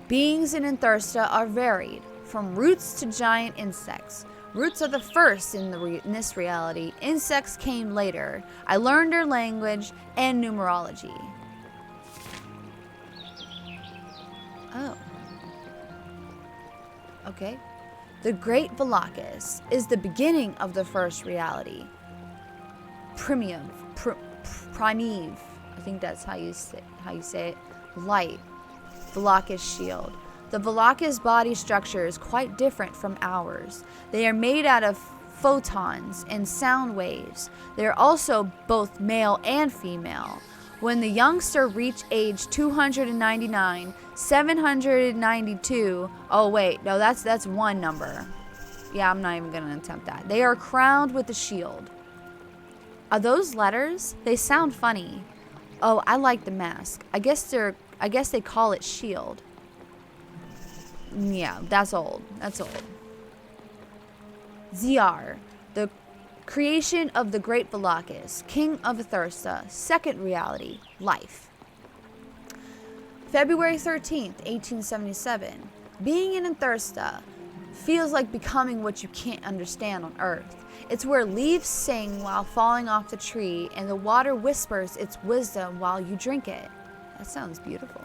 Beings in Ithursta are varied, from roots to giant insects. Roots are the first in this reality. Insects came later. I learned their language and numerology. Oh. Okay. The Great Volakis is the beginning of the first reality. Primeve. I think that's how you say it. Light. Volakis shield. The Volakis body structure is quite different from ours. They are made out of photons and sound waves. They are also both male and female. When the youngster reach age 299, 792, oh wait, no, that's one number. Yeah, I'm not even gonna attempt that. They are crowned with a shield. Are those letters? They sound funny. Oh, I like the mask. I guess they call it shield. Yeah, that's old. Ziar, the creation of the Great Volakis, King of Ithursta, second reality, life. February 13th, 1877. Being in Ithursta feels like becoming what you can't understand on Earth. It's where leaves sing while falling off the tree and the water whispers its wisdom while you drink it. That sounds beautiful.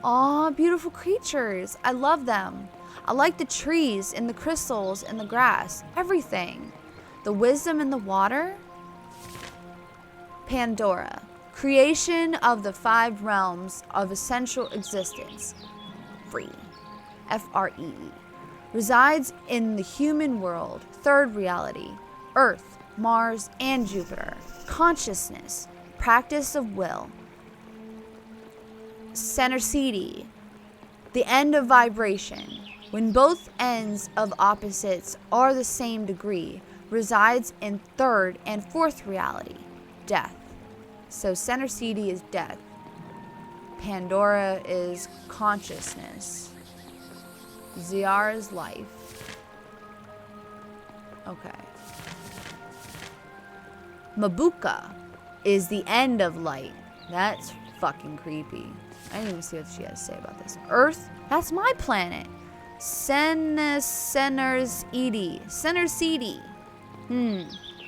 Aw, beautiful creatures. I love them. I like the trees and the crystals and the grass. Everything. The wisdom in the water. Pandora. Creation of the 5 realms of essential existence. Free. F-R-E-E. Resides in the human world, 3rd reality, Earth, Mars, and Jupiter. Consciousness, practice of will. Center CD, the end of vibration, when both ends of opposites are the same degree, resides in 3rd and 4th reality, death. So center CD is death. Pandora is consciousness. ZR is life. Okay. Mabuka is the end of light. That's fucking creepy. I didn't even see what she has to say about this. Earth, that's my planet. Centers Edie. Center CD.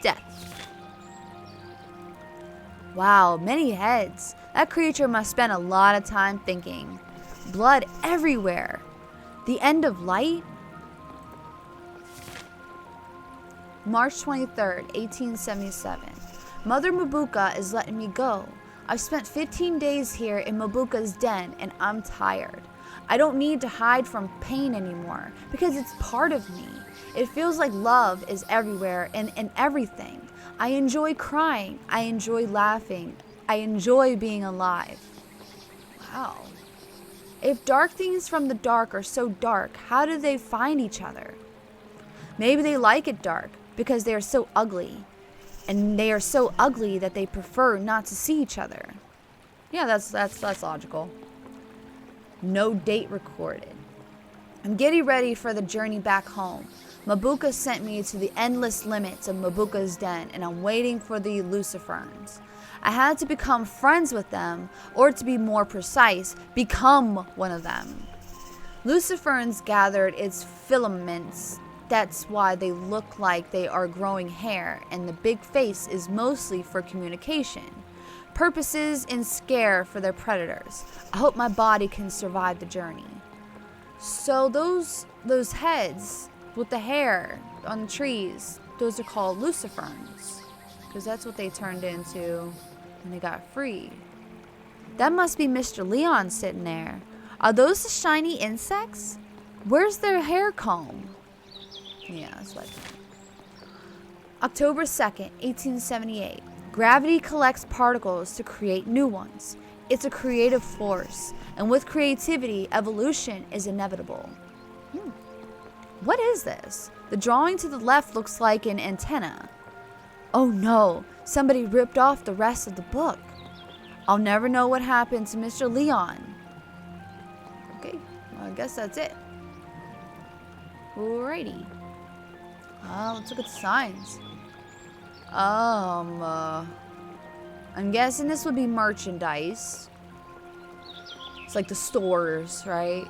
Death. Wow, many heads. That creature must spend a lot of time thinking. Blood everywhere. The end of light? March 23rd, 1877. Mother Mabuka is letting me go. I've spent 15 days here in Mabuka's den and I'm tired. I don't need to hide from pain anymore because it's part of me. It feels like love is everywhere and in everything. I enjoy crying. I enjoy laughing. I enjoy being alive. Wow. If dark things from the dark are so dark, how do they find each other? Maybe they like it dark because they are so ugly. And they are so ugly that they prefer not to see each other. Yeah, that's logical. No date recorded. I'm getting ready for the journey back home. Mabuka sent me to the endless limits of Mabuka's den, and I'm waiting for the Luciferns. I had to become friends with them, or to be more precise, become one of them. Luciferns gathered its filaments. That's why they look like they are growing hair, and the big face is mostly for communication. Purposes and scare for their predators. I hope my body can survive the journey. So those heads with the hair on the trees, those are called Luciferns, because that's what they turned into when they got free. That must be Mr. Leon sitting there. Are those the shiny insects? Where's their hair comb? Yeah, that's like October 2nd, 1878. Gravity collects particles to create new ones. It's a creative force, and with creativity, evolution is inevitable. What is this? The drawing to the left looks like an antenna. Oh no, somebody ripped off the rest of the book. I'll never know what happened to Mr. Leon. Okay, well, I guess that's it. Alrighty. Let's look at the signs. I'm guessing this would be merchandise. It's like the stores, right?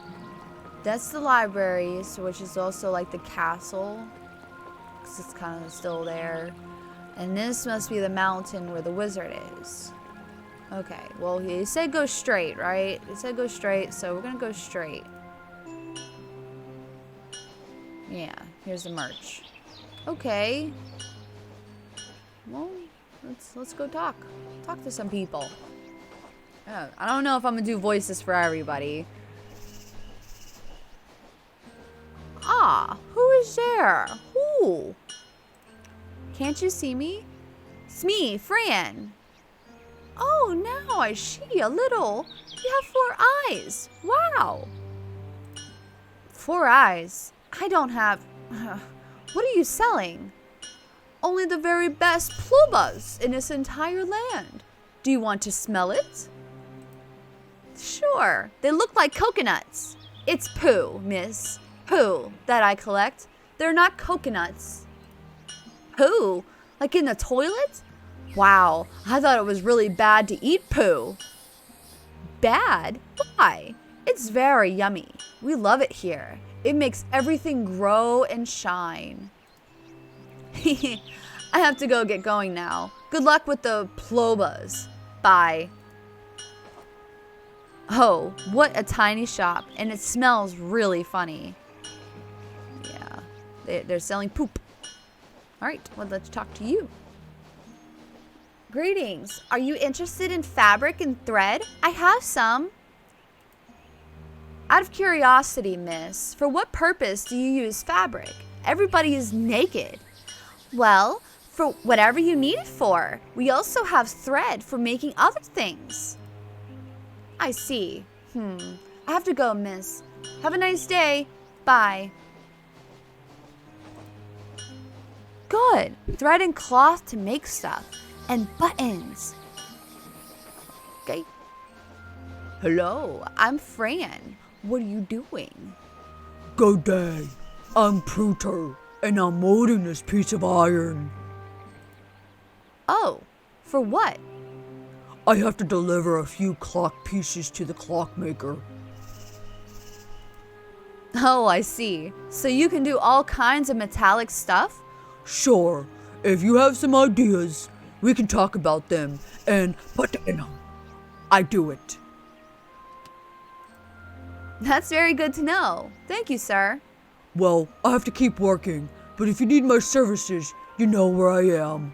That's the library, which is also like the castle, because it's kind of still there. And this must be the mountain where the wizard is. Okay, well, he said go straight, right? He said go straight, so we're gonna go straight. Yeah, here's the merch. Okay. Well, let's go talk to some people. I don't know if I'm gonna do voices for everybody. Ah, who is there? Who? Can't you see me? It's me, Fran. Oh, now I see a little. You have 4 eyes. Wow. 4 eyes? I don't have... What are you selling? Only the very best plubas in this entire land. Do you want to smell it? Sure. They look like coconuts. It's poo, miss. Poo that I collect. They're not coconuts. Poo? Like in the toilet? Wow, I thought it was really bad to eat poo. Bad? Why? It's very yummy. We love it here. It makes everything grow and shine. I have to go get going now. Good luck with the plobas. Bye. Oh, what a tiny shop, and it smells really funny. Yeah, they're selling poop. All right, well, let's talk to you. Greetings. Are you interested in fabric and thread? I have some. Out of curiosity, miss, for what purpose do you use fabric? Everybody is naked. Well, for whatever you need it for. We also have thread for making other things. I see. I have to go, miss. Have a nice day. Bye. Good. Thread and cloth to make stuff. And buttons. Okay. Hello, I'm Fran. What are you doing? Good day. I'm Pruter, and I'm molding this piece of iron. Oh, for what? I have to deliver a few clock pieces to the clockmaker. Oh, I see. So you can do all kinds of metallic stuff? Sure, if you have some ideas, we can talk about them and put them in them. I do it. That's very good to know. Thank you, sir. Well, I have to keep working, but if you need my services, you know where I am.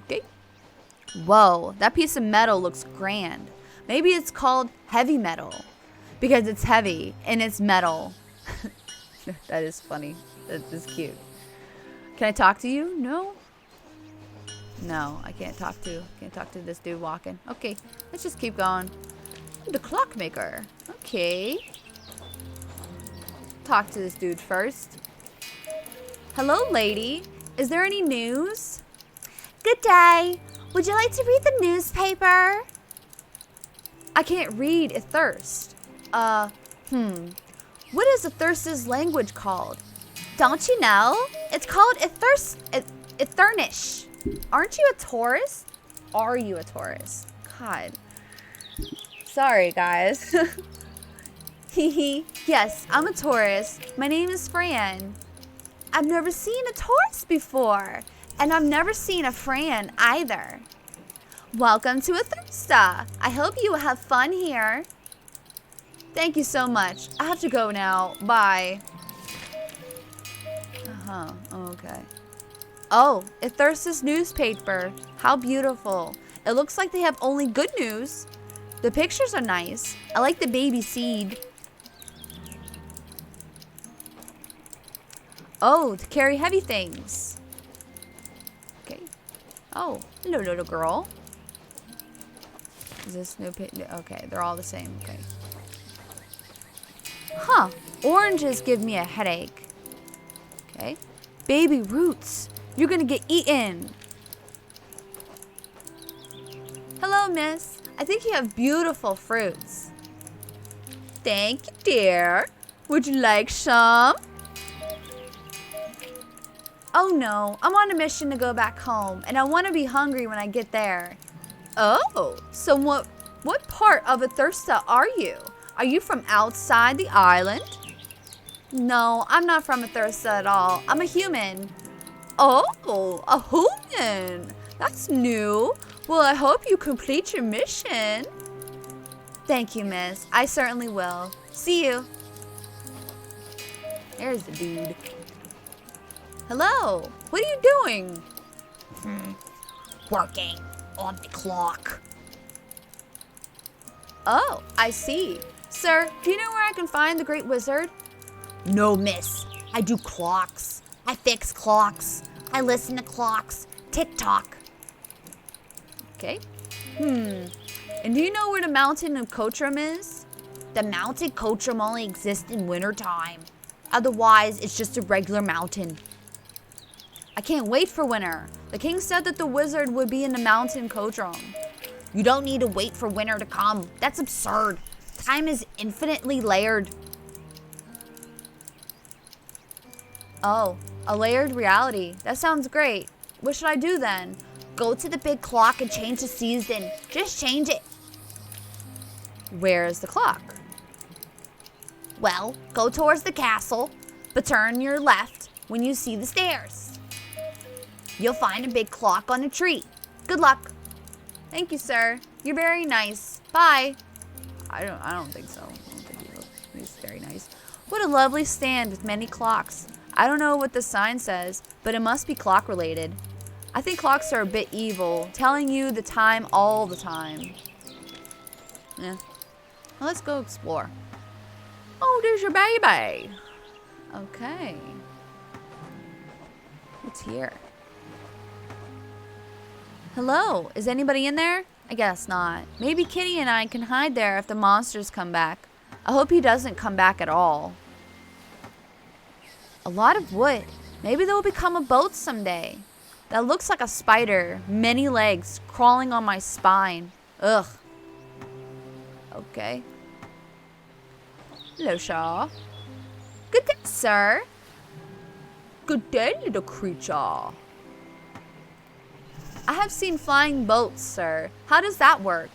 Okay. Whoa, that piece of metal looks grand. Maybe it's called heavy metal because it's heavy and it's metal. That is funny. That is cute. Can I talk to you? No? No, I can't talk to this dude walking. Okay, let's just keep going. The clockmaker. Okay. Talk to this dude first. Hello, lady. Is there any news? Good day. Would you like to read the newspaper? I can't read a thirst. What is a thirst's language called? Don't you know? It's called Ethurnish. Aren't you a tourist? Are you a tourist? God. Sorry, guys. Yes, I'm a tourist. My name is Fran. I've never seen a tourist before. And I've never seen a Fran either. Welcome to Ethursta. I hope you will have fun here. Thank you so much. I have to go now. Bye. Okay. Oh, Ethursta's newspaper. How beautiful. It looks like they have only good news. The pictures are nice. I like the baby seed. Oh, to carry heavy things. Okay. Oh, hello, little girl. Is this new picture? Okay, they're all the same. Okay. Huh. Oranges give me a headache. Okay. Baby roots. You're gonna get eaten. Hello, miss. I think you have beautiful fruits. Thank you, dear. Would you like some? Oh no, I'm on a mission to go back home, and I want to be hungry when I get there. Oh, so what part of Ethursta are you? Are you from outside the island? No, I'm not from Ethursta at all. I'm a human. Oh, a human. That's new. Well, I hope you complete your mission. Thank you, miss. I certainly will. See you. There's the dude. Hello. What are you doing? Working on the clock. Oh, I see. Sir, do you know where I can find the Great Wizard? No, miss. I do clocks. I fix clocks. I listen to clocks. Tick-tock. Okay. And do you know where the mountain of Kotram is? The mountain Kotram only exists in wintertime. Otherwise, it's just a regular mountain. I can't wait for winter. The king said that the wizard would be in the mountain Kotram. You don't need to wait for winter to come. That's absurd. Time is infinitely layered. Oh, a layered reality. That sounds great. What should I do then? Go to the big clock and change the season. Just change it. Where is the clock? Well, go towards the castle, but turn your left when you see the stairs. You'll find a big clock on a tree. Good luck. Thank you, sir. You're very nice. Bye. I don't think so. I don't think he's very nice. What a lovely stand with many clocks. I don't know what the sign says, but it must be clock related. I think clocks are a bit evil, telling you the time all the time. Yeah. Well, let's go explore. Oh, there's your baby. Okay. What's here? Hello, is anybody in there? I guess not. Maybe Kitty and I can hide there if the monsters come back. I hope he doesn't come back at all. A lot of wood. Maybe they'll become a boat someday. That looks like a spider. Many legs crawling on my spine. Ugh. Okay. Hello, Shaw. Good day, sir. Good day, little creature. I have seen flying boats, sir. How does that work?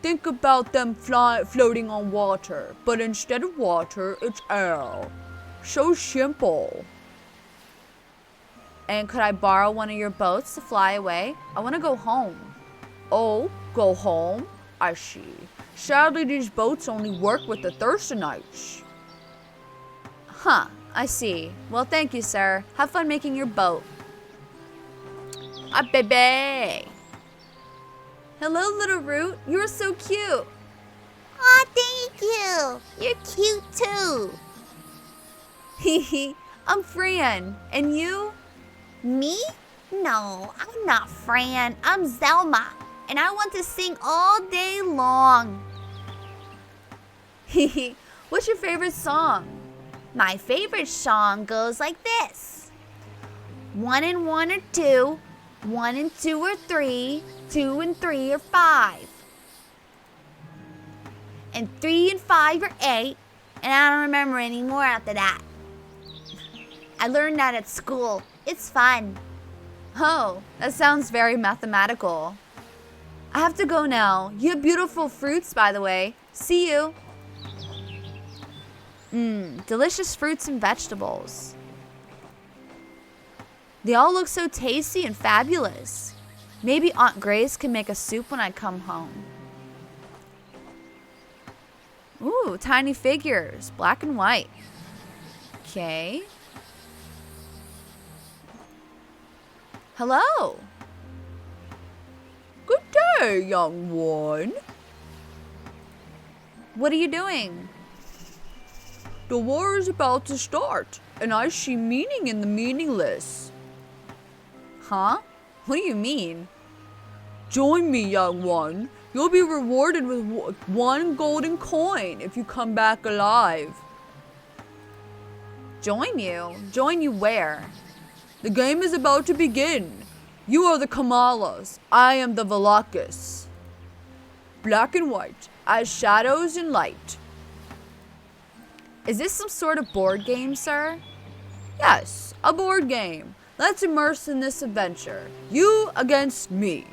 Think about them floating on water, but instead of water, it's air. So simple. And could I borrow one of your boats to fly away? I want to go home. Oh, go home? I see. Sadly, these boats only work with the Thursdanites. Huh, I see. Well, thank you, sir. Have fun making your boat. Ah, baby. Hello, little Root. You're so cute. Aw, thank you. You're cute too. Hehe. I'm Fran. And you? Me? No, I'm not Fran. I'm Zelma. And I want to sing all day long. Hehe. What's your favorite song? My favorite song goes like this. 1 and 1 are 2. 1 and 2 are 3. 2 and 3 are 5. And 3 and 5 are 8. And I don't remember any more after that. I learned that at school. It's fun. Oh, that sounds very mathematical. I have to go now. You have beautiful fruits, by the way. See you. Delicious fruits and vegetables. They all look so tasty and fabulous. Maybe Aunt Grace can make a soup when I come home. Ooh, tiny figures, black and white. Okay. Hello. Good day, young one. What are you doing? The war is about to start, and I see meaning in the meaningless. Huh? What do you mean? Join me, young one. You'll be rewarded with 1 golden coin if you come back alive. Join you? Join you where? The game is about to begin. You are the Kamalas. I am the Valakas. Black and white, as shadows and light. Is this some sort of board game, sir? Yes, a board game. Let's immerse in this adventure. You against me.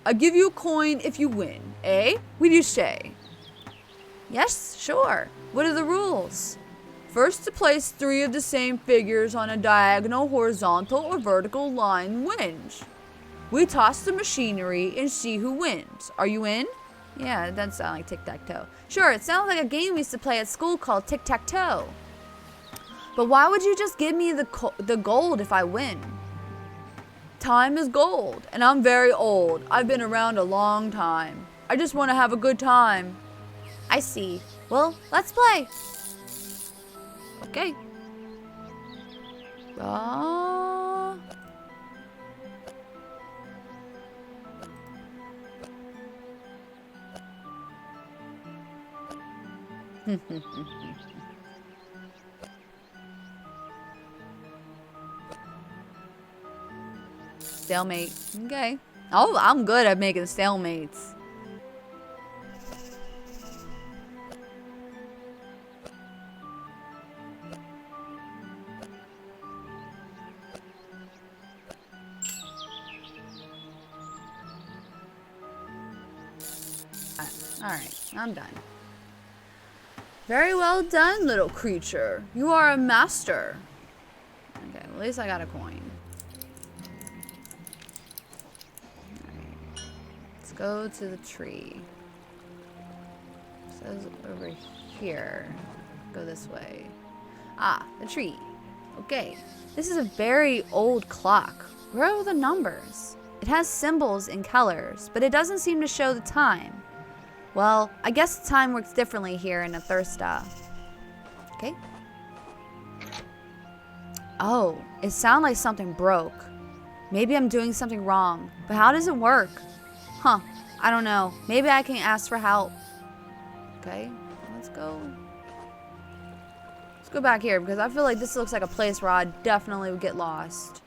I give you a coin if you win, eh? What do you say? Yes, sure. What are the rules? First to place 3 of the same figures on a diagonal, horizontal, or vertical line wins. We toss the machinery and see who wins. Are you in? Yeah, it doesn't sound like tic-tac-toe. Sure, it sounds like a game we used to play at school called tic-tac-toe. But why would you just give me the gold if I win? Time is gold, and I'm very old. I've been around a long time. I just want to have a good time. I see. Well, let's play. Okay. Stalemate. Okay. Oh, I'm good at making stalemates. Alright, I'm done. Very well done, little creature. You are a master. Okay, well, at least I got a coin. Alright. Let's go to the tree. It says over here. Go this way. Ah, the tree. Okay. This is a very old clock. Where are the numbers? It has symbols and colors, but it doesn't seem to show the time. Well, I guess the time works differently here in a Thirsta. Okay. Oh, it sounded like something broke. Maybe I'm doing something wrong, but how does it work? Huh, I don't know. Maybe I can ask for help. Okay, let's go. Let's go back here because I feel like this looks like a place where I definitely would get lost.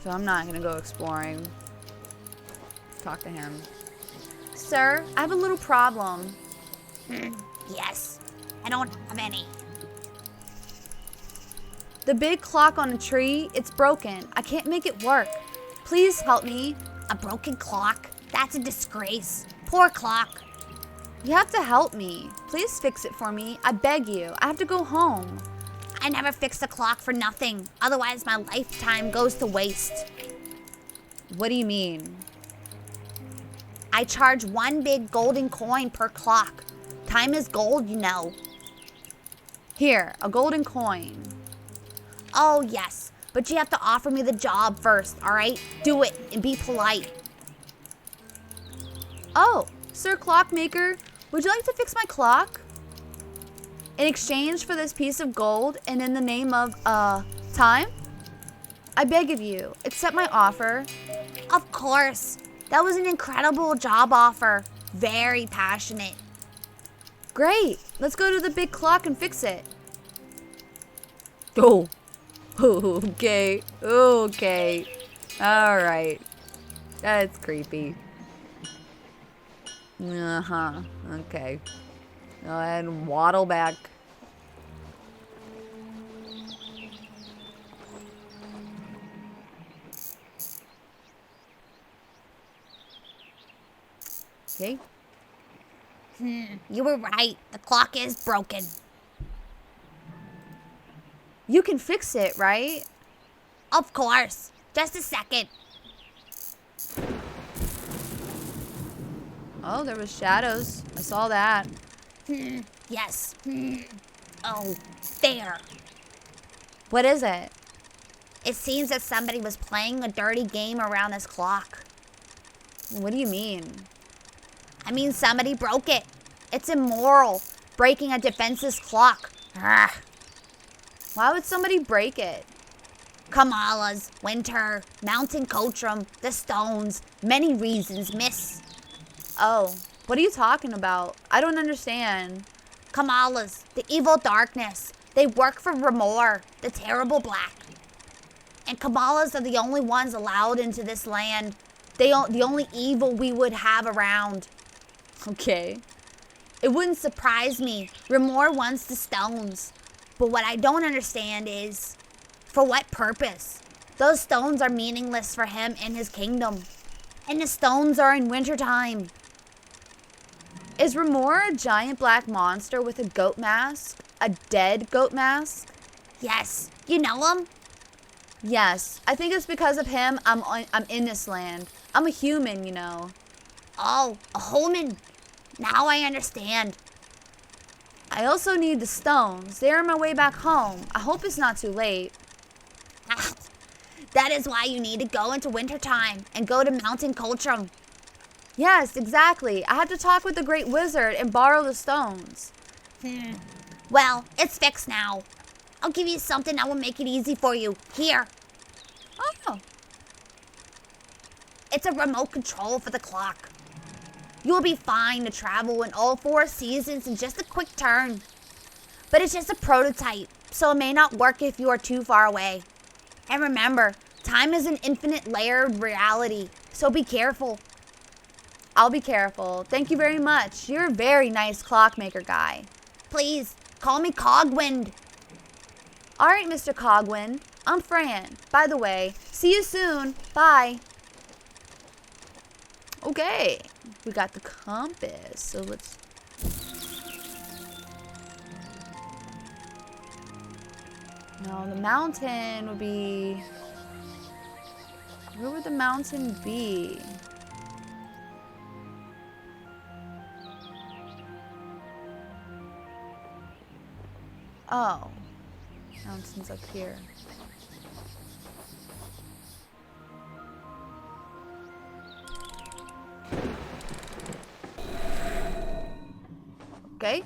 So I'm not gonna go exploring. Talk to him. Sir, I have a little problem. Yes, I don't have any. The big clock on a tree, it's broken. I can't make it work. Please help me. A broken clock? That's a disgrace. Poor clock. You have to help me. Please fix it for me. I beg you. I have to go home. I never fixed a clock for nothing. Otherwise, my lifetime goes to waste. What do you mean? I charge one big golden coin per clock. Time is gold, you know. Here, a golden coin. Oh, yes. But you have to offer me the job first, all right? Do it and be polite. Oh, Sir Clockmaker, would you like to fix my clock? In exchange for this piece of gold and in the name of, time? I beg of you, accept my offer. Of course. That was an incredible job offer. Very passionate. Great. Let's go to the big clock and fix it. Oh. Okay. Okay. All right. That's creepy. Uh-huh. Okay. Go ahead and waddle back. Okay. You were right. The clock is broken. You can fix it, right? Of course. Just a second. Oh, there was shadows. I saw that. Yes. Oh, there. What is it? It seems that somebody was playing a dirty game around this clock. What do you mean? I mean, somebody broke it. It's immoral, breaking a defenseless clock. Ugh. Why would somebody break it? Kamalas, winter, mountain Coachrum, the stones, many reasons, miss. Oh, what are you talking about? I don't understand. Kamalas, the evil darkness. They work for Remora, the terrible black. And Kamalas are the only ones allowed into this land. The only evil we would have around. Okay. It wouldn't surprise me. Remora wants the stones. But what I don't understand is, for what purpose? Those stones are meaningless for him and his kingdom. And the stones are in wintertime. Is Remora a giant black monster with a goat mask? A dead goat mask? Yes. You know him? Yes. I think it's because of him I'm in this land. I'm a human, you know. Oh, a Holman. Now I understand. I also need the stones. They're on my way back home. I hope it's not too late. That is why you need to go into wintertime and go to Mountain Coachrum. Yes, exactly. I have to talk with the great wizard and borrow the stones. Well, it's fixed now. I'll give you something that will make it easy for you. Here. Oh. It's a remote control for the clock. You'll be fine to travel in all 4 seasons in just a quick turn. But it's just a prototype, so it may not work if you are too far away. And remember, time is an infinite layered reality, so be careful. I'll be careful. Thank you very much. You're a very nice clockmaker guy. Please, call me Cogwind. All right, Mr. Cogwin. I'm Fran. By the way, see you soon. Bye. Okay, we got the compass, so let's... No, the mountain would be... Where would the mountain be? Oh, mountain's up here. Okay?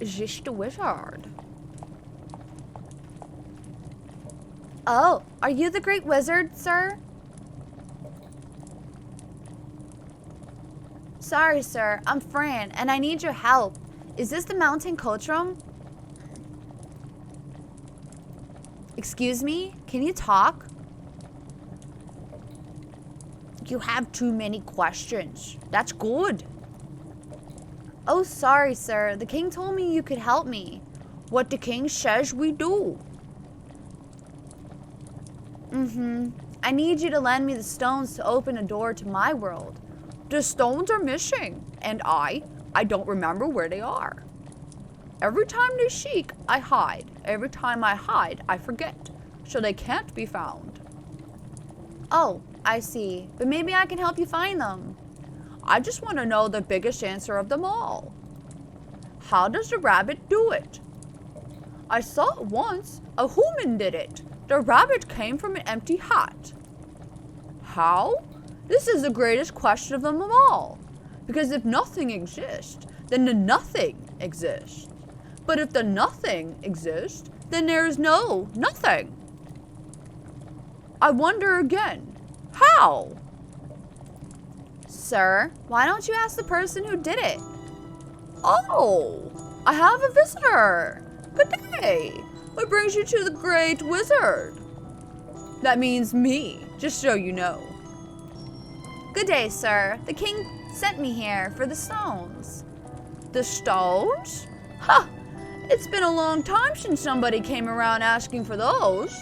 Just the wizard. Oh, are you the great wizard, sir? Sorry, sir. I'm Fran, and I need your help. Is this the mountain coach room? Excuse me? Can you talk? You have too many questions. That's good. Oh, sorry, sir. The king told me you could help me. What the king says we do. I need you to lend me the stones to open a door to my world. The stones are missing, and I don't remember where they are. Every time they seek, I hide. Every time I hide, I forget. So they can't be found. Oh, I see. But maybe I can help you find them. I just want to know the biggest answer of them all. How does the rabbit do it? I saw it once. A human did it. The rabbit came from an empty hat. How? This is the greatest question of them all. Because if nothing exists, then the nothing exists. But if the nothing exists, then there is no nothing. I wonder again, how? Sir, why don't you ask the person who did it? Oh, I have a visitor. Good day. What brings you to the great wizard? That means me, just so you know. Good day, sir. The king sent me here for the stones. The stones? Huh! It's been a long time since somebody came around asking for those.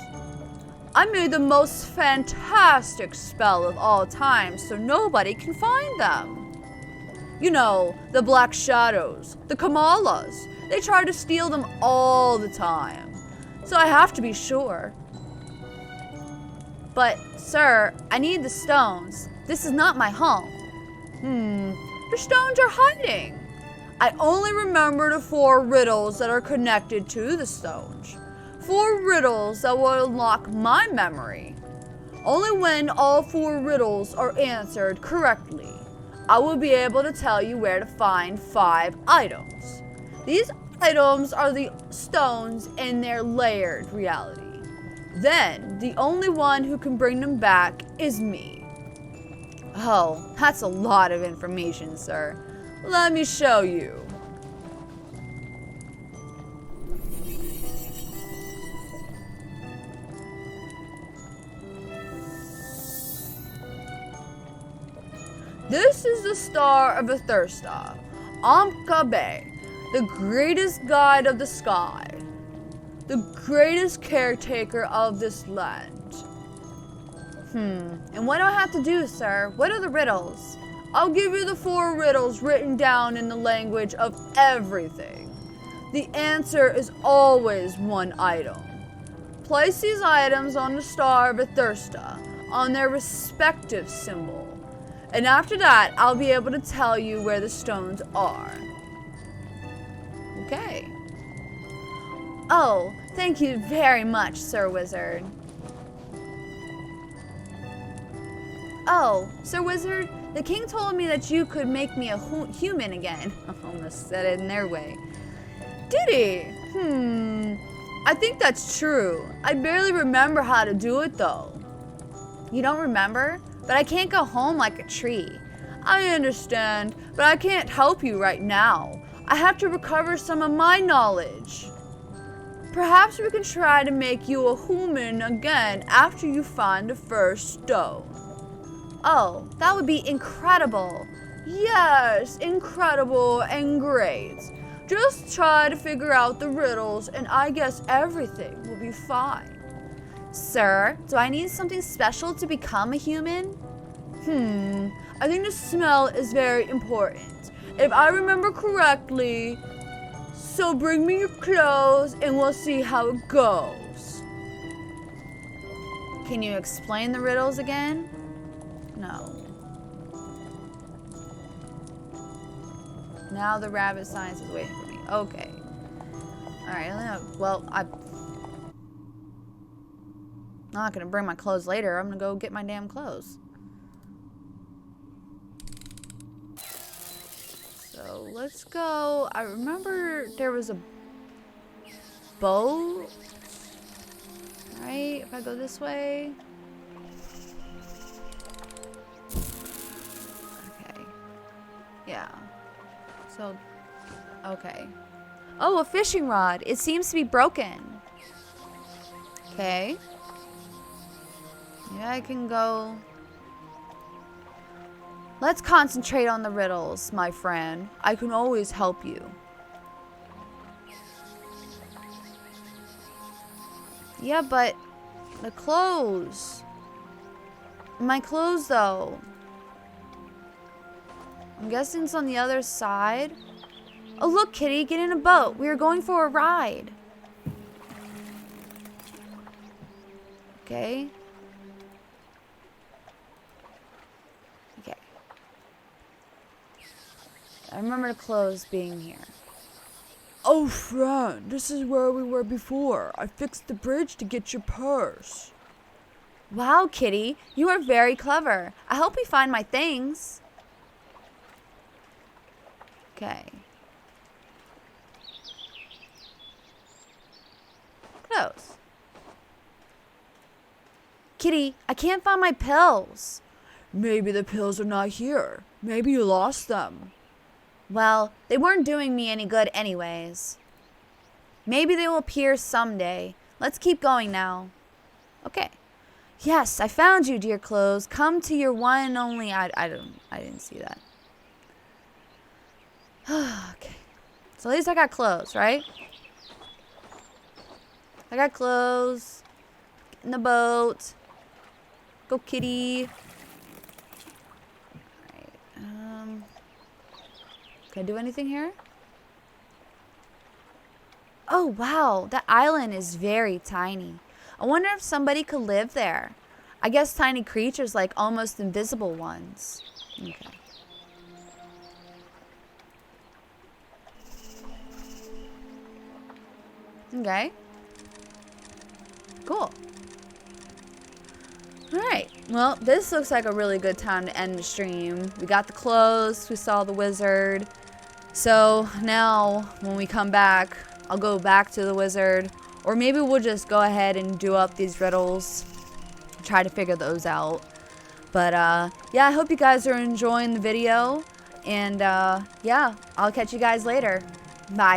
I made the most fantastic spell of all time so nobody can find them. You know, the black shadows, the Kamalas, they try to steal them all the time. So I have to be sure. But, sir, I need the stones. This is not my home. The stones are hiding. I only remember the 4 riddles that are connected to the stones. 4 riddles that will unlock my memory. Only when all 4 riddles are answered correctly, I will be able to tell you where to find 5 items. These items are the stones in their layered reality. Then, the only one who can bring them back is me. Oh, that's a lot of information, sir. Let me show you. This is the star of Athursta, Amka Bay, the greatest guide of the sky, the greatest caretaker of this land. And what do I have to do, sir? What are the riddles? I'll give you the 4 riddles written down in the language of everything. The answer is always 1 item. Place these items on the star of Athursta, on their respective symbol. And after that, I'll be able to tell you where the stones are. Okay. Oh, thank you very much, Sir Wizard. Oh, Sir Wizard, the king told me that you could make me a human again. I almost said it in their way. Did he? I think that's true. I barely remember how to do it, though. You don't remember? But I can't go home like a tree. I understand, but I can't help you right now. I have to recover some of my knowledge. Perhaps we can try to make you a human again after you find the first stone. Oh, that would be incredible. Yes, incredible and great. Just try to figure out the riddles and I guess everything will be fine. Sir, do I need something special to become a human? I think the smell is very important. If I remember correctly, so bring me your clothes and we'll see how it goes. Can you explain the riddles again? No. Now the rabbit science is waiting for me. Okay. Alright, well, I'm not gonna bring my clothes later. I'm gonna go get my damn clothes. So let's go. I remember there was a boat. Right? If I go this way. Okay. Yeah. So, okay. Oh, a fishing rod. It seems to be broken. Okay. Yeah, I can go. Let's concentrate on the riddles, my friend. I can always help you. Yeah, but the clothes. My clothes, though. I'm guessing it's on the other side. Oh, look, Kitty, get in a boat. We are going for a ride. Okay. Okay. I remember the clothes being here. Oh, Fran, this is where we were before. I fixed the bridge to get your purse. Wow, Kitty, you are very clever. I hope we find my things. Okay. Close. Kitty, I can't find my pills. Maybe the pills are not here. Maybe you lost them. Well, they weren't doing me any good anyways. Maybe they will appear someday. Let's keep going now. Okay. Yes, I found you, dear clothes. Come to your one and only. I didn't see that. Okay. So at least I got clothes, right? I got clothes. Get in the boat. Go, kitty. Alright. Can I do anything here? Oh, wow. That island is very tiny. I wonder if somebody could live there. I guess tiny creatures like almost invisible ones. Okay. Okay. Cool. Alright. Well, this looks like a really good time to end the stream. We got the clothes. We saw the wizard. So now when we come back, I'll go back to the wizard. Or maybe we'll just go ahead and do up these riddles. Try to figure those out. But yeah, I hope you guys are enjoying the video. And yeah, I'll catch you guys later. Bye.